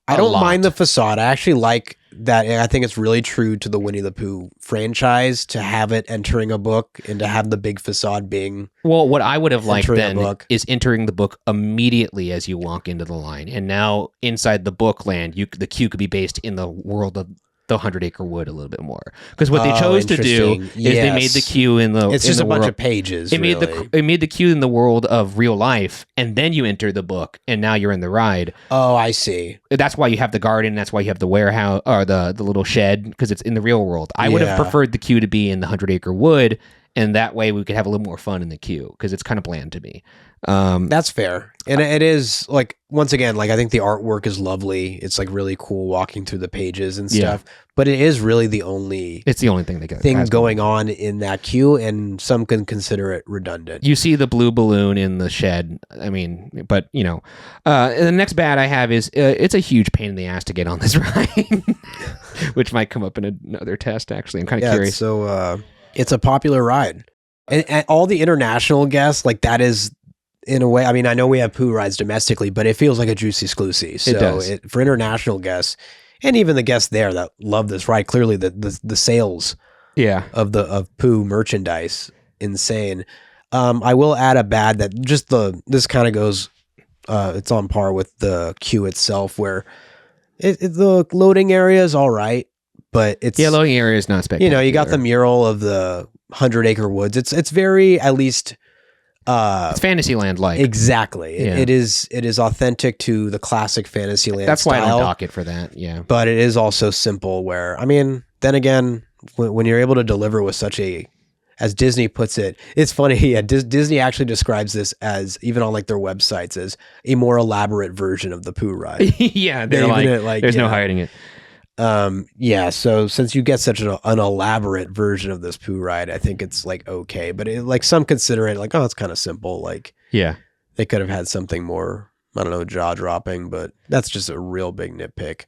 B: I don't mind the facade. I actually like that. And I think it's really true to the Winnie the Pooh franchise to have it entering a book and to have the big facade being.
A: Well, what I would have liked then
B: is
A: entering the book immediately as you walk into the line, and now inside the book land, the queue could be based in the world of the 100 Acre Wood a little bit more, because what they chose to do is they made the queue in the.
B: It's just a bunch of pages.
A: It made the queue in the world of real life, and then you enter the book, and now you're in the ride.
B: Oh, I see.
A: That's why you have the garden. That's why you have the warehouse or the little shed, because it's in the real world. I would have preferred the queue to be in the 100 Acre Wood, and that way we could have a little more fun in the queue, because it's kind of bland to me.
B: That's fair. And it is like, once again, like I think the artwork is lovely. It's like really cool walking through the pages and stuff, but it is really the only thing going on in that queue, and some can consider it redundant.
A: You see the blue balloon in the shed. I mean, but the next bad I have is it's a huge pain in the ass to get on this ride, which might come up in another test. Actually, I'm kind of curious.
B: So it's a popular ride, and all the international guests, like that is. In a way, I mean, I know we have Pooh rides domestically, but it feels like a Juicy Sclusy. So
A: it does.
B: For international guests, and even the guests there that love this ride, clearly the sales of Pooh merchandise, insane. I will add a bad that just this kind of goes, it's on par with the queue itself, where the loading area is all right, but it's
A: loading area is not spectacular.
B: You got the mural of the 100 Acre Woods. It's very, at least.
A: It's Fantasyland-like.
B: Exactly.
A: Yeah.
B: It is authentic to the classic Fantasyland
A: That's
B: style.
A: why I don't dock it for that, yeah.
B: But it is also simple where, I mean, then again, when you're able to deliver with such a, as Disney puts it, it's funny, Disney actually describes this as, even on like their websites, as a more elaborate version of the Pooh ride.
A: Yeah, they're like there's no hiding it.
B: So since you get such an elaborate version of this Pooh ride, I think it's like okay, but like some consider it like, oh, it's kind of simple. Like, they could have had something more, I don't know, jaw dropping, but that's just a real big nitpick.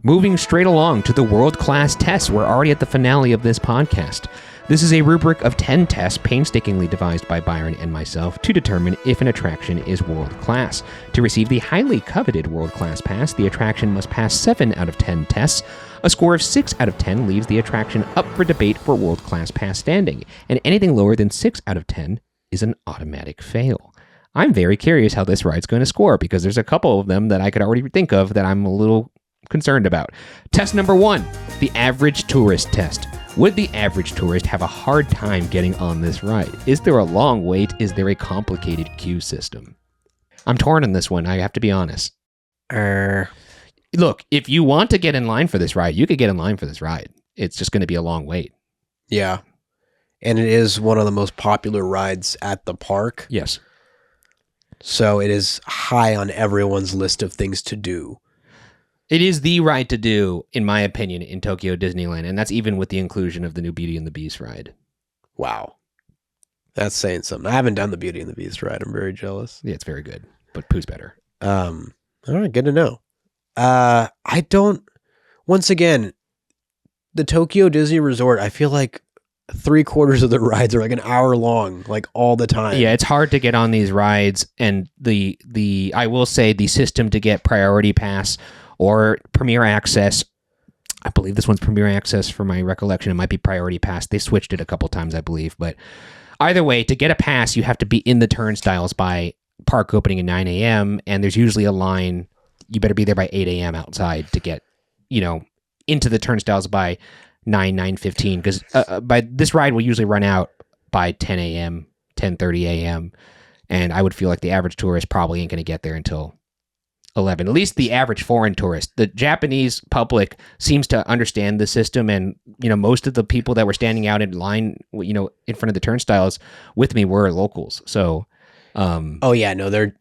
A: Moving straight along to the world-class tests, we're already at the finale of this podcast. This is a rubric of 10 tests painstakingly devised by Byron and myself to determine if an attraction is world-class. To receive the highly coveted world-class pass, the attraction must pass 7 out of 10 tests. A score of 6 out of 10 leaves the attraction up for debate for world-class pass standing, and anything lower than 6 out of 10 is an automatic fail. I'm very curious how this ride's going to score, because there's a couple of them that I could already think of that I'm a little concerned about. Test number 1, the average tourist test. Would the average tourist have a hard time getting on this ride? Is there a long wait? Is there a complicated queue system? I'm torn on this one. I have to be honest. Look, if you want to get in line for this ride, you could get in line for this ride. It's just going to be a long wait.
B: Yeah. And it is one of the most popular rides at the park.
A: Yes.
B: So it is high on everyone's list of things to do.
A: It is the ride to do, in my opinion, in Tokyo Disneyland. And that's even with the inclusion of the new Beauty and the Beast ride.
B: Wow. That's saying something. I haven't done the Beauty and the Beast ride. I'm very jealous.
A: Yeah, it's very good. But Pooh's better.
B: All right, good to know. Once again, the Tokyo Disney Resort, I feel like 3/4 of the rides are like an hour long, like all the time.
A: Yeah, it's hard to get on these rides, and I will say the system to get priority pass or premier access, I believe this one's premier access for my recollection. It might be priority pass. They switched it a couple times, I believe, but either way, to get a pass, you have to be in the turnstiles by park opening at 9 a.m. and there's usually a line. You better be there by 8 a.m. outside to get, into the turnstiles by 9:15, because by this ride will usually run out by 10 a.m., 10:30 a.m., and I would feel like the average tourist probably ain't going to get there until 11. At least the average foreign tourist. The Japanese public seems to understand the system, and most of the people that were standing out in line, in front of the turnstiles with me were locals. So,
B: they're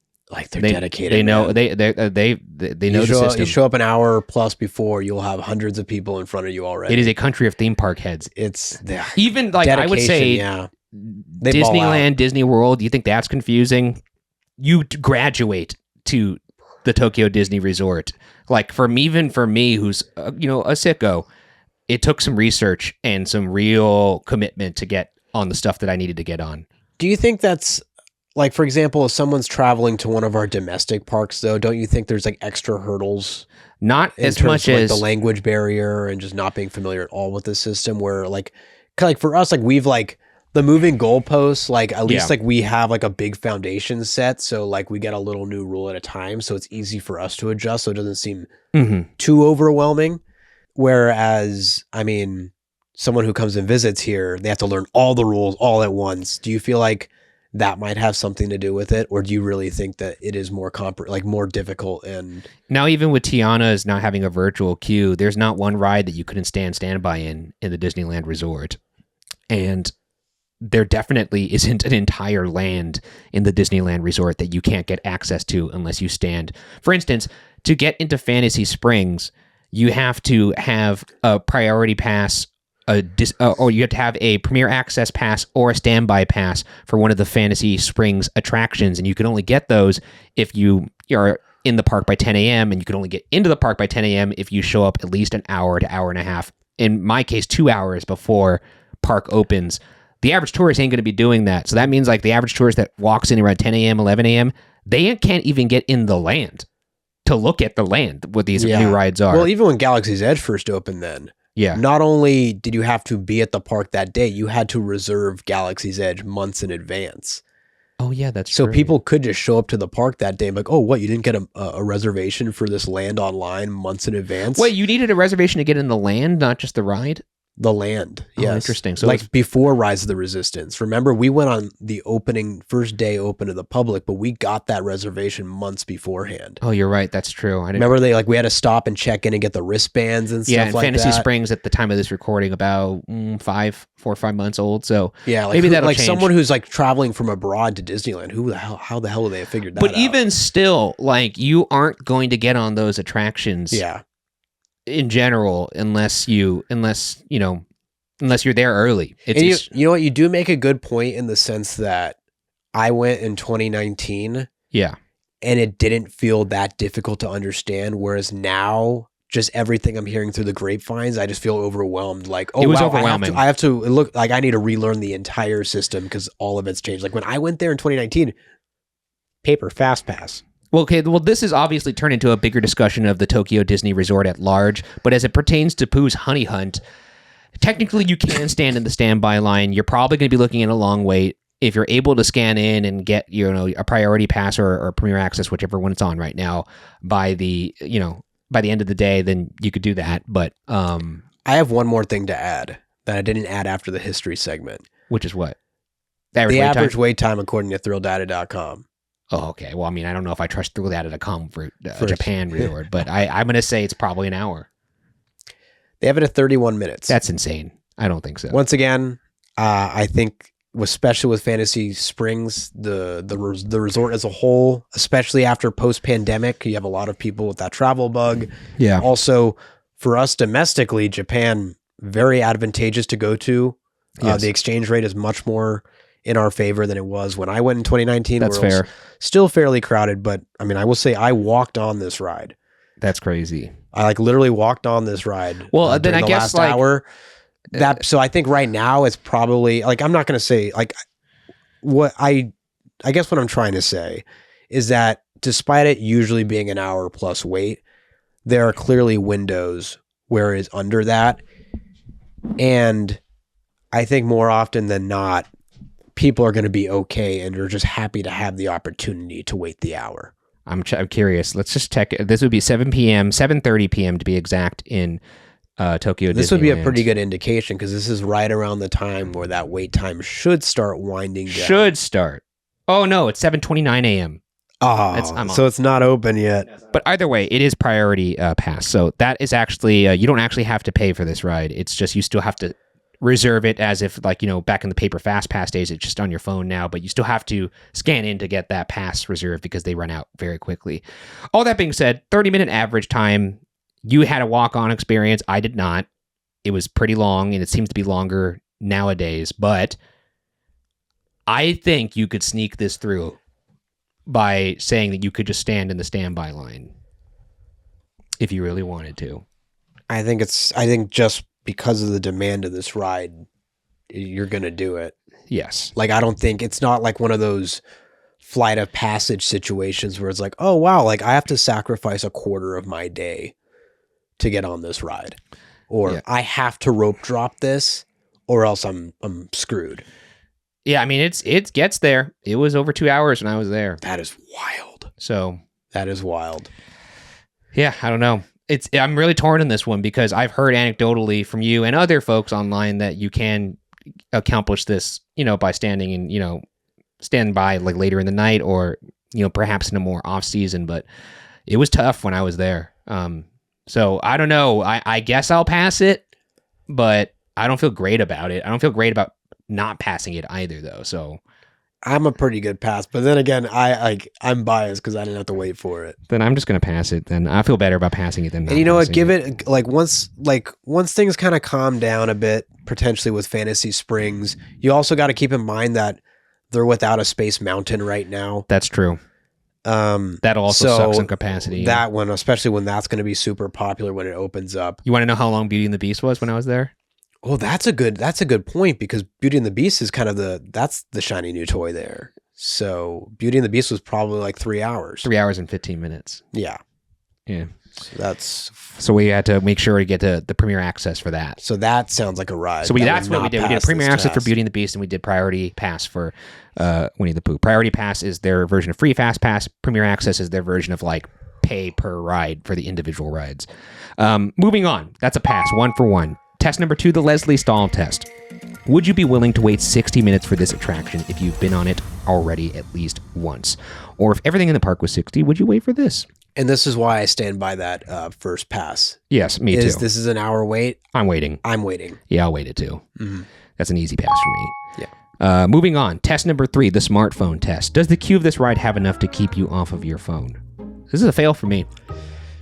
B: dedicated.
A: They know
B: man.
A: they know the system.
B: You show up an hour plus before, you'll have hundreds of people in front of you already.
A: It is a country of theme park heads.
B: It's
A: even like I would say, Disneyland, Disney World. You think that's confusing? You graduate to the Tokyo Disney Resort. Like even for me, who's a sicko, it took some research and some real commitment to get on the stuff that I needed to get on.
B: Do you think that's like, for example, if someone's traveling to one of our domestic parks, though, don't you think there's like extra hurdles?
A: Not as much as
B: the language barrier and just not being familiar at all with the system. Where like for us, like we've like the moving goalposts, like at least like we have like a big foundation set, so like we get a little new rule at a time, so it's easy for us to adjust, so it doesn't seem too overwhelming. Whereas, I mean, someone who comes and visits here, they have to learn all the rules all at once. Do you feel like that might have something to do with it, or do you really think that it is more more difficult? And
A: now, even with Tiana's not having a virtual queue, there's not one ride that you couldn't standby in the Disneyland Resort, and there definitely isn't an entire land in the Disneyland Resort that you can't get access to unless you stand. For instance, to get into Fantasy Springs, you have to have a priority pass, or you have to have a premier access pass or a standby pass for one of the Fantasy Springs attractions, and you can only get those if you are in the park by 10 a.m., and you can only get into the park by 10 a.m. if you show up at least an hour to hour and a half. In my case, 2 hours before park opens. The average tourist ain't going to be doing that. So that means like the average tourist that walks in around 10 a.m., 11 a.m., they can't even get in the land to look at the land, what these new rides are.
B: Well, even when Galaxy's Edge first opened then, not only did you have to be at the park that day, you had to reserve Galaxy's Edge months in advance.
A: Oh, yeah, that's
B: so
A: true.
B: People could just show up to the park that day and be like, oh, what, you didn't get a reservation for this land online months in advance?
A: Wait, you needed a reservation to get in the land, not just the ride?
B: The land, yes.
A: Oh, interesting. So
B: like before Rise of the Resistance. Remember, we went on the first day open to the public, but we got that reservation months beforehand.
A: Oh, you're right. That's true. I
B: remember we had to stop and check in and get the wristbands and stuff like that. Yeah,
A: Fantasy Springs at the time of this recording about 4 or 5 months old. So
B: yeah,
A: maybe that'll change.
B: Someone who's like traveling from abroad to Disneyland, how the hell would they have figured that out?
A: But even still, like you aren't going to get on those attractions.
B: Yeah.
A: In general, unless you're there early.
B: You know what? You do make a good point in the sense that I went in 2019.
A: Yeah.
B: And it didn't feel that difficult to understand. Whereas now, just everything I'm hearing through the grapevines, I just feel overwhelmed. Like, oh,
A: it was overwhelming.
B: I have to look like I need to relearn the entire system because all of it's changed. Like when I went there in 2019, paper fast pass.
A: Well, this has obviously turned into a bigger discussion of the Tokyo Disney Resort at large, but as it pertains to Pooh's Hunny Hunt, technically you can stand in the standby line. You're probably going to be looking at a long wait. If you're able to scan in and get, a priority pass or premier access, whichever one it's on right now, by the end of the day, then you could do that. But
B: I have one more thing to add that I didn't add after the history segment.
A: Which is what?
B: The
A: wait
B: average
A: time?
B: wait time according to ThrillData.com.
A: Oh, okay. Well, I mean, I don't know if I trust ThrillData.com for Japan resort, but I'm going to say it's probably an hour.
B: They have it at 31 minutes.
A: That's insane. I don't think so.
B: Once again, I think, especially with Fantasy Springs, the resort as a whole, especially after post-pandemic, you have a lot of people with that travel bug.
A: Yeah.
B: Also, for us domestically, Japan, very advantageous to go to.
A: Yes.
B: The exchange rate is much more in our favor than it was when I went in 2019.
A: That's
B: where it was
A: fair.
B: still fairly crowded, but I mean, I will say I walked on this ride.
A: That's crazy.
B: I like literally walked on this ride.
A: Well, then
B: during
A: I
B: the
A: guess
B: last
A: like
B: hour. So I think right now it's probably like, I'm not going to say like what I guess what I'm trying to say is that despite it usually being an hour plus wait, there are clearly windows where it's under that. And I think more often than not, people are going to be okay and are just happy to have the opportunity to wait the hour.
A: I'm curious. Let's just check. This would be 7 p.m., 7:30 p.m. to be exact in Tokyo Disneyland.
B: This would be a pretty good indication because this is right around the time where that wait time should start winding down.
A: Should start. Oh, no, it's 7:29 a.m.
B: Oh, so it's not open yet.
A: But either way, it is priority pass. So that is actually, you don't actually have to pay for this ride. It's just you still have to reserve it as if like, back in the paper fast pass days, it's just on your phone now, but you still have to scan in to get that pass reserved because they run out very quickly. All that being said, 30-minute average time. You had a walk-on experience. I did not. It was pretty long, and it seems to be longer nowadays, but I think you could sneak this through by saying that you could just stand in the standby line if you really wanted to.
B: I think just because of the demand of this ride, you're going to do it.
A: Yes.
B: Like, I don't think it's not like one of those flight of passage situations where it's like, oh, wow, like I have to sacrifice a quarter of my day to get on this ride, or I have to rope drop this or else I'm screwed.
A: Yeah. I mean, it gets there. It was over 2 hours when I was there.
B: That is wild.
A: So
B: that is wild.
A: Yeah. I don't know. I'm really torn in this one because I've heard anecdotally from you and other folks online that you can accomplish this, by standing in, stand by like later in the night or, perhaps in a more off season, but it was tough when I was there. So I don't know. I guess I'll pass it, but I don't feel great about it. I don't feel great about not passing it either though. So
B: I'm a pretty good pass, but then again, I'm biased because I didn't have to wait for it.
A: Then I'm just gonna pass it. Then I feel better about passing it than.
B: And you know what? Give it once things kind of calm down a bit, potentially with Fantasy Springs. You also got to keep in mind that they're without a Space Mountain right now.
A: That's true. That'll also suck some capacity.
B: That one, especially when that's going to be super popular when it opens up.
A: You want to know how long Beauty and the Beast was when I was there?
B: Oh, that's a good point because Beauty and the Beast is kind of that's the shiny new toy there. So Beauty and the Beast was probably like 3 hours.
A: 3 hours and 15 minutes.
B: Yeah.
A: Yeah.
B: So
A: we had to make sure to get to the Premier Access for that.
B: So that sounds like a ride.
A: So that's what we did. We did a Premier Access for Beauty and the Beast, and we did Priority Pass for Winnie the Pooh. Priority Pass is their version of Free Fast Pass. Premier Access is their version of like pay per ride for the individual rides. Moving on. That's a pass, 1 for 1. Test number 2, the Leslie Stahl test. Would you be willing to wait 60 minutes for this attraction if you've been on it already at least once? Or if everything in the park was 60, would you wait for this?
B: And this is why I stand by that first pass.
A: Yes, me too.
B: This is an hour wait.
A: I'm waiting. Yeah, I'll wait it too.
B: Mm-hmm.
A: That's an easy pass for me.
B: Yeah.
A: Moving on. Test number 3, the smartphone test. Does the queue of this ride have enough to keep you off of your phone? This is a fail for me,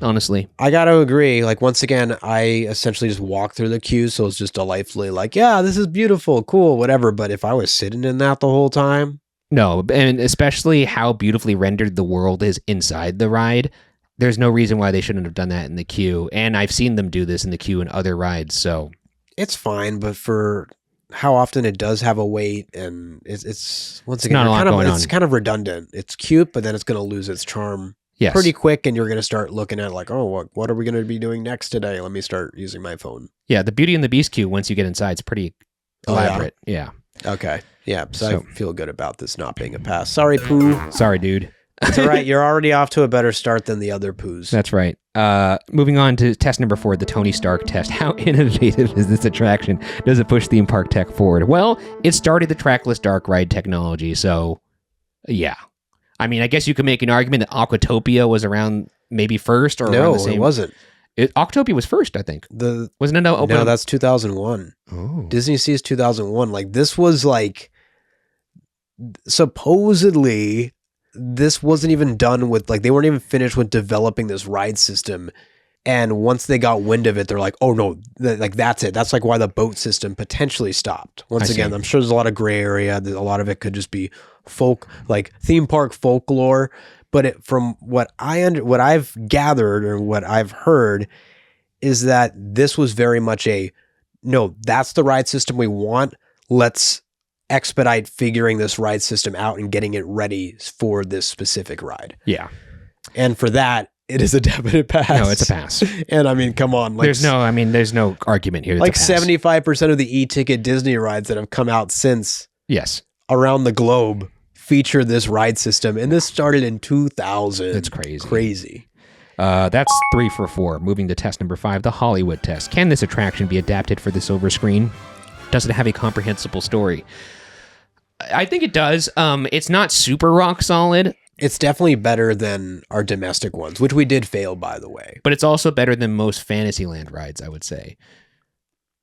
A: honestly.
B: I got to agree. Like, once again, I essentially just walk through the queue, so it's just delightfully like, yeah, this is beautiful, cool, whatever. But if I was sitting in that the whole time...
A: No, and especially how beautifully rendered the world is inside the ride. There's no reason why they shouldn't have done that in the queue. And I've seen them do this in the queue in other rides, so... It's
B: fine, but for how often it does have a wait, and it's once again,
A: not a lot going on.
B: It's kind of redundant. It's cute, but then it's going to lose its charm pretty quick, and you're going to start looking at like, oh, what are we going to be doing next today? Let me start using my phone.
A: Yeah, the Beauty and the Beast queue, once you get inside, it's pretty elaborate. Yeah.
B: Okay. Yeah, so I feel good about this not being a pass. Sorry, Pooh.
A: Sorry, dude.
B: It's all right. You're already off to a better start than the other Poohs.
A: That's right. Moving on to test number 4, the Tony Stark test. How innovative is this attraction? Does it push theme park tech forward? Well, it started the trackless dark ride technology, so yeah. I mean, I guess you could make an argument that Aquatopia was around maybe first or around the same.
B: No, it wasn't.
A: Aquatopia was first, I think. Wasn't it? No,
B: that's 2001.
A: Oh.
B: Disney Seas 2001. Like, this was like, supposedly, this wasn't even done with, like, they weren't even finished with developing this ride system. And once they got wind of it, they're like, oh no, like, that's it. That's like why the boat system potentially stopped. Once again, I'm sure there's a lot of gray area. A lot of it could just be like theme park folklore. But from what I've gathered or what I've heard is that this was very much no, that's the ride system we want. Let's expedite figuring this ride system out and getting it ready for this specific ride.
A: Yeah.
B: And for that, it is a definite pass.
A: No, it's a pass.
B: And I mean, come on. Like,
A: there's no argument here. It's
B: like
A: a pass.
B: 75% of the e-ticket Disney rides that have come out since around the globe feature this ride system. And this started in 2000.
A: That's crazy.
B: Crazy.
A: That's 3 for 4. Moving to test number 5, the Hollywood test. Can this attraction be adapted for the silver screen? Does it have a comprehensible story? I think it does. It's not super rock solid.
B: It's definitely better than our domestic ones, which we did fail, by the way.
A: But it's also better than most Fantasyland rides, I would say.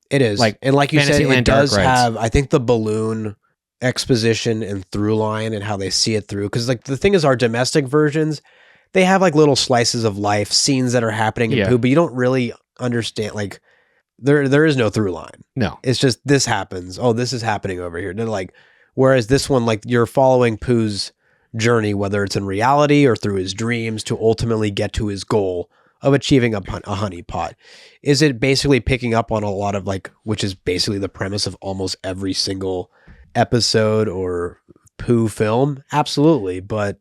B: It is. And like you said, it does have, I think, the balloon exposition and through line and how they see it through. Because like the thing is, our domestic versions, they have like little slices of life, scenes that are happening in Pooh, but you don't really understand. Like there is no through line.
A: No.
B: It's just this happens. Oh, this is happening over here. They're like, whereas this one, like you're following Pooh's journey, whether it's in reality or through his dreams to ultimately get to his goal of achieving a honey pot. Is it basically picking up on a lot of like, which is basically the premise of almost every single episode or Pooh film? Absolutely. But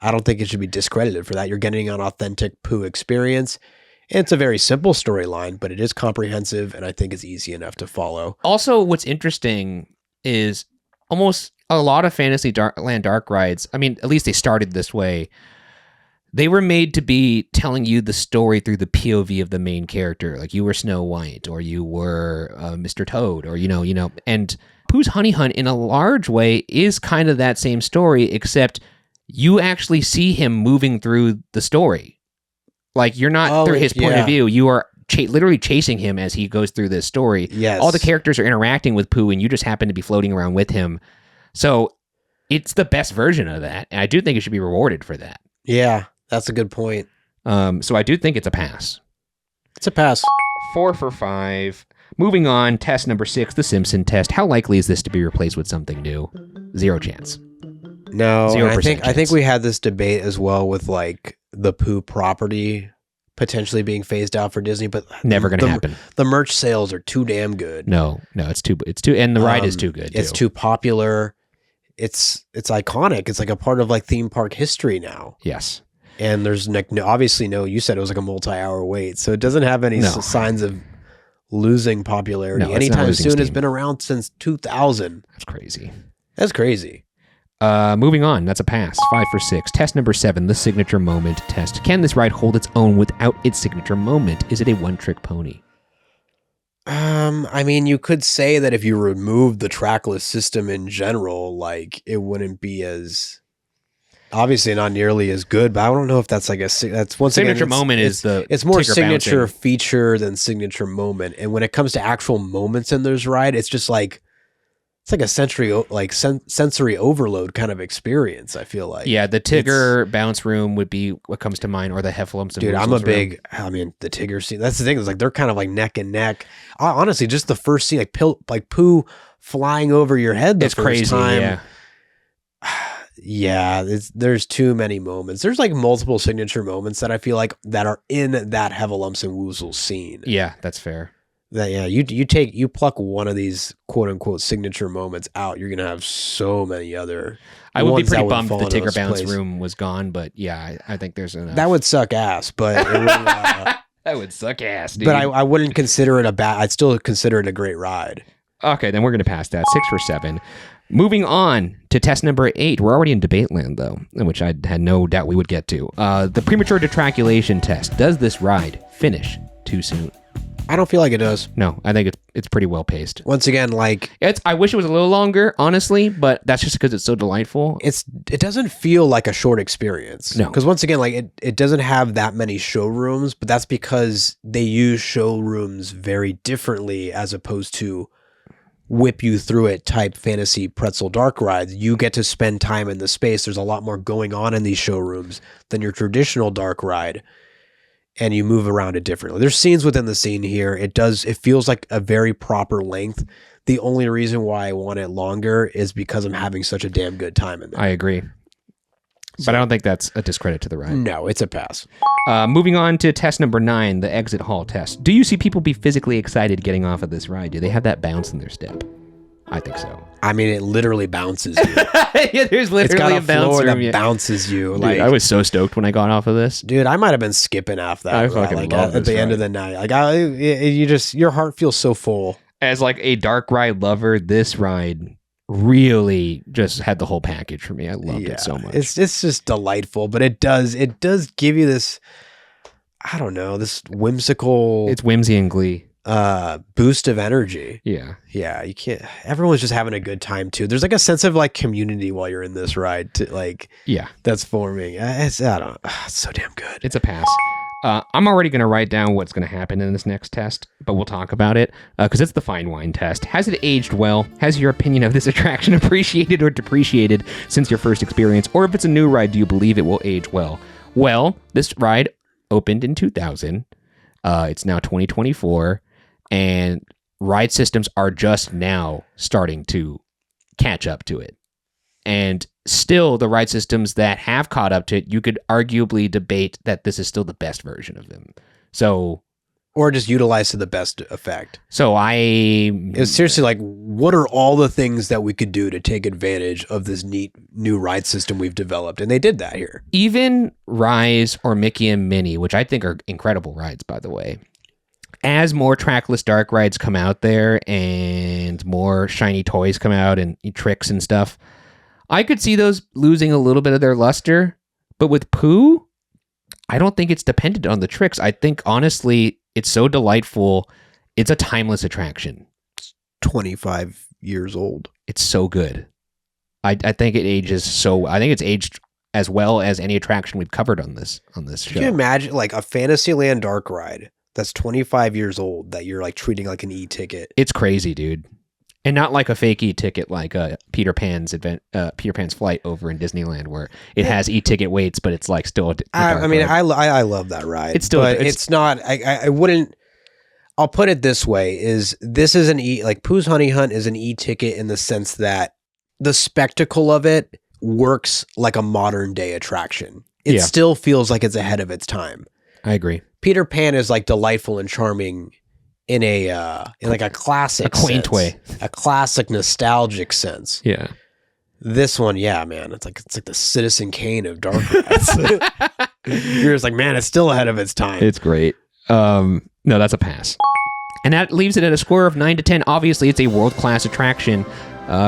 B: I don't think it should be discredited for that. You're getting an authentic Pooh experience. It's a very simple storyline, but it is comprehensive and I think it's easy enough to follow.
A: Also, what's interesting is almost a lot of Fantasyland dark rides, I mean, at least they started this way. They were made to be telling you the story through the POV of the main character. Like you were Snow White or you were Mr. Toad or, you know, and Pooh's Honey Hunt in a large way is kind of that same story, except you actually see him moving through the story. Like you're not through his point of view. You are literally chasing him as he goes through this story.
B: Yes.
A: All the characters are interacting with Pooh and you just happen to be floating around with him. So it's the best version of that. And I do think it should be rewarded for that.
B: Yeah, that's a good point.
A: So I do think it's a pass.
B: It's a pass.
A: 4 for 5. Moving on, test number 6, the Simpson test. How likely is this to be replaced with something new? 0 chance.
B: No,
A: 0%
B: I think we had this debate as well with like the Pooh property potentially being phased out for Disney, but
A: never going to happen.
B: The merch sales are too damn good.
A: No, it's too, and the ride is too good.
B: It's too popular. It's iconic. It's like a part of like theme park history now.
A: Yes.
B: And there's obviously you said it was like a multi-hour wait, so it doesn't have any signs of losing popularity anytime soon. It's been around since 2000.
A: That's crazy.
B: That's crazy.
A: Moving on, that's a pass. 5 for 6. Test number 7, the signature moment test. Can this ride hold its own without its signature moment? Is it a one-trick pony?
B: I mean, you could say that if you remove the trackless system in general, like it wouldn't be as obviously not nearly as good. But I don't know if that's like that's once
A: signature
B: again,
A: moment is
B: it's more
A: Tigger
B: signature
A: bouncing.
B: feature than signature moment. And when it comes to actual moments in this ride, it's just like it's like a sensory overload kind of experience. I feel like
A: the Tigger bounce room would be what comes to mind, or the Heffalumps.
B: Dude, I'm a big. I mean, the Tigger scene. That's the thing. Is like they're kind of like neck and neck. Honestly, just the first scene, like Pooh flying over your head.
A: It's
B: first
A: crazy.
B: Time. Yeah. There's too many moments. There's like multiple signature moments that I feel like that are in that Heffalumps and Woozles scene.
A: Yeah, that's fair.
B: That you pluck one of these quote unquote signature moments out, you're gonna have so many other.
A: I would be pretty bummed if the Tigger bounce room was gone, but yeah, I think there's enough.
B: That would suck ass, but it would,
A: that would suck ass, dude.
B: But I wouldn't consider it a bad. I'd still consider it a great ride.
A: Okay, then we're gonna pass that. 6 for 7. Moving on to test number 8. We're already in debate land, though, which I had no doubt we would get to. The premature detraculation test. Does this ride finish too soon?
B: I don't feel like it does.
A: No, I think it's pretty well paced.
B: Once again, like
A: I wish it was a little longer, honestly, but that's just because it's so delightful.
B: it doesn't feel like a short experience.
A: No.
B: Because once again, like it doesn't have that many showrooms, but that's because they use showrooms very differently as opposed to whip you through it type fantasy pretzel dark rides. You get to spend time in the space. There's a lot more going on in these showrooms than your traditional dark ride. And you move around it differently. There's scenes within the scene here. It feels like a very proper length. The only reason why I want it longer is because I'm having such a damn good time in there.
A: I agree. But I don't think that's a discredit to the ride.
B: No, it's a pass.
A: Moving on to test number 9, the exit hall test. Do you see people be physically excited getting off of this ride? Do they have that bounce in their step? I think so.
B: I mean, it literally bounces you.
A: Yeah, there's literally
B: It's got a
A: bounce
B: floor
A: room,
B: that bounces you.
A: Dude,
B: Like
A: I was so stoked when I got off of this.
B: Dude, I might have been skipping off that.
A: I fucking
B: like
A: love
B: at
A: this
B: the end
A: ride.
B: of the night. Like your heart feels so full.
A: As like a dark ride lover, this ride really just had the whole package for me. I loved it so much.
B: It's just delightful, but it does give you this, I don't know, this whimsical
A: It's whimsy and glee.
B: boost of energy.
A: Yeah.
B: Yeah, you can't. Everyone's just having a good time too. There's like a sense of like community while you're in this ride.
A: Yeah.
B: That's forming. It's so damn good.
A: It's a pass. I'm already going to write down what's going to happen in this next test, but we'll talk about it because it's the fine wine test. Has it aged well? Has your opinion of this attraction appreciated or depreciated since your first experience? Or if it's a new ride, do you believe it will age well? Well, this ride opened in 2000. It's now 2024, and ride systems are just now starting to catch up to it. And still, the ride systems that have caught up to it, you could arguably debate that this is still the best version of them. So,
B: Or just utilized to the best effect.
A: so
B: It's seriously like, what are all the things that we could do to take advantage of this neat new ride system we've developed? And they did that here.
A: even Rise or Mickey and Minnie, which I think are incredible rides, by the way, as more trackless dark rides come out there and more shiny toys come out and tricks and stuff, I could see those losing a little bit of their luster. But with Pooh, I don't think it's dependent on the tricks. I think, honestly, it's so delightful. It's a timeless attraction.
B: 25 years old.
A: It's so good. I think it ages so... I think it's aged as well as any attraction we've covered on this show.
B: Can you imagine like a Fantasyland dark ride that's 25 years old that you're like treating like an e-ticket?
A: It's crazy, dude. And not like a fake e-ticket like Peter Pan's flight over in Disneyland, where it has e-ticket weights, but it's like still.
B: I mean, I love that ride.
A: It's still-
B: but
A: it's-
B: it's not. I wouldn't. I'll put it this way: this is like Pooh's Honey Hunt is an e-ticket in the sense that the spectacle of it works like a modern day attraction. It
A: Yeah.
B: still feels like it's ahead of its time.
A: I agree.
B: Peter Pan is like delightful and charming in like a classic,
A: A quaint
B: sense.
A: way.
B: A classic nostalgic sense.
A: Yeah.
B: This one, yeah, man, it's like the Citizen Kane of dark rides. You're just like, man, it's still ahead of its time.
A: It's great. No, that's a pass. And that leaves it at a score of 9 to 10. Obviously, it's a world-class attraction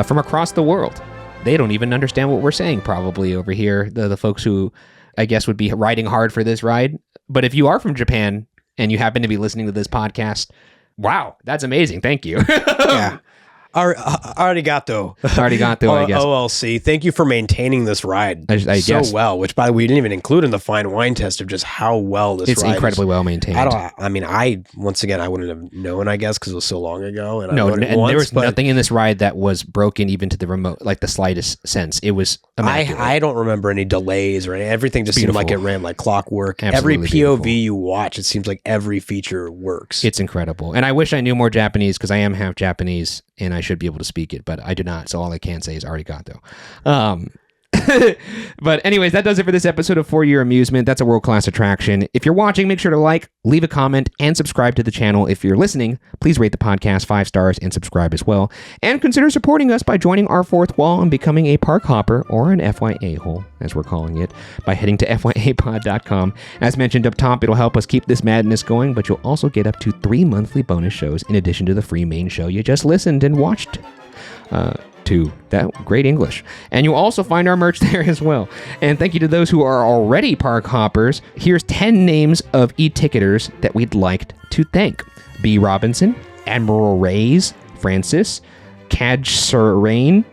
A: from across the world. They don't even understand what we're saying probably over here, the folks who I guess would be riding hard for this ride. But if you are from Japan and you happen to be listening to this podcast, wow, that's amazing. Thank you.
B: Yeah. Arigato.
A: Arigato, I guess.
B: OLC. Thank you for maintaining this ride
A: I
B: so
A: guess.
B: well, which by the way, we didn't even include in the fine wine test of just how well this
A: It's
B: ride
A: incredibly
B: is.
A: well maintained.
B: Once again, I wouldn't have known, I guess, because it was so long ago. And
A: No,
B: I
A: and
B: went once,
A: there was
B: but
A: nothing in this ride that was broken even to the remote, like the slightest sense. It was immaculate.
B: I don't remember any delays or everything just seemed like it
A: Beautiful.
B: ran like clockwork.
A: Absolutely
B: every POV
A: beautiful.
B: you watch, it seems like every feature works.
A: It's incredible. And I wish I knew more Japanese because I am half Japanese and I should be able to speak it, but I do not. So all I can say is arigato. But anyways, that does it for this episode of For Your Amusement. That's a world-class attraction. If you're watching, make sure to like, leave a comment, and subscribe to the channel. If you're listening, please rate the podcast 5 stars and subscribe as well. And consider supporting us by joining our fourth wall and becoming a park hopper, or an FYA hole, as we're calling it, by heading to fyapod.com. As mentioned up top, it'll help us keep this madness going, but you'll also get up to 3 monthly bonus shows in addition to the free main show you just listened and watched. to. That great English. And you'll also find our merch there as well. And thank you to those who are already park hoppers. Here's 10 names of e-ticketers that we'd like to thank. B. Robinson, Admiral Reyes, Francis, Kaj Surain,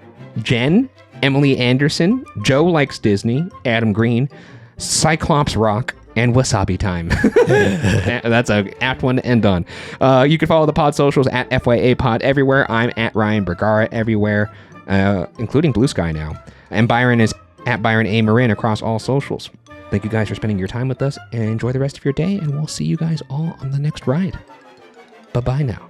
A: Jen, Emily Anderson, Joe Likes Disney, Adam Green, Cyclops Rock, and Wasabi Time. That's a apt one to end on. You can follow the pod socials at FYA Pod everywhere. I'm at Ryan Bergara everywhere, including Blue Sky now. And Byron is at Byron A. Marin across all socials. Thank you guys for spending your time with us, and enjoy the rest of your day, and we'll see you guys all on the next ride. Bye-bye now.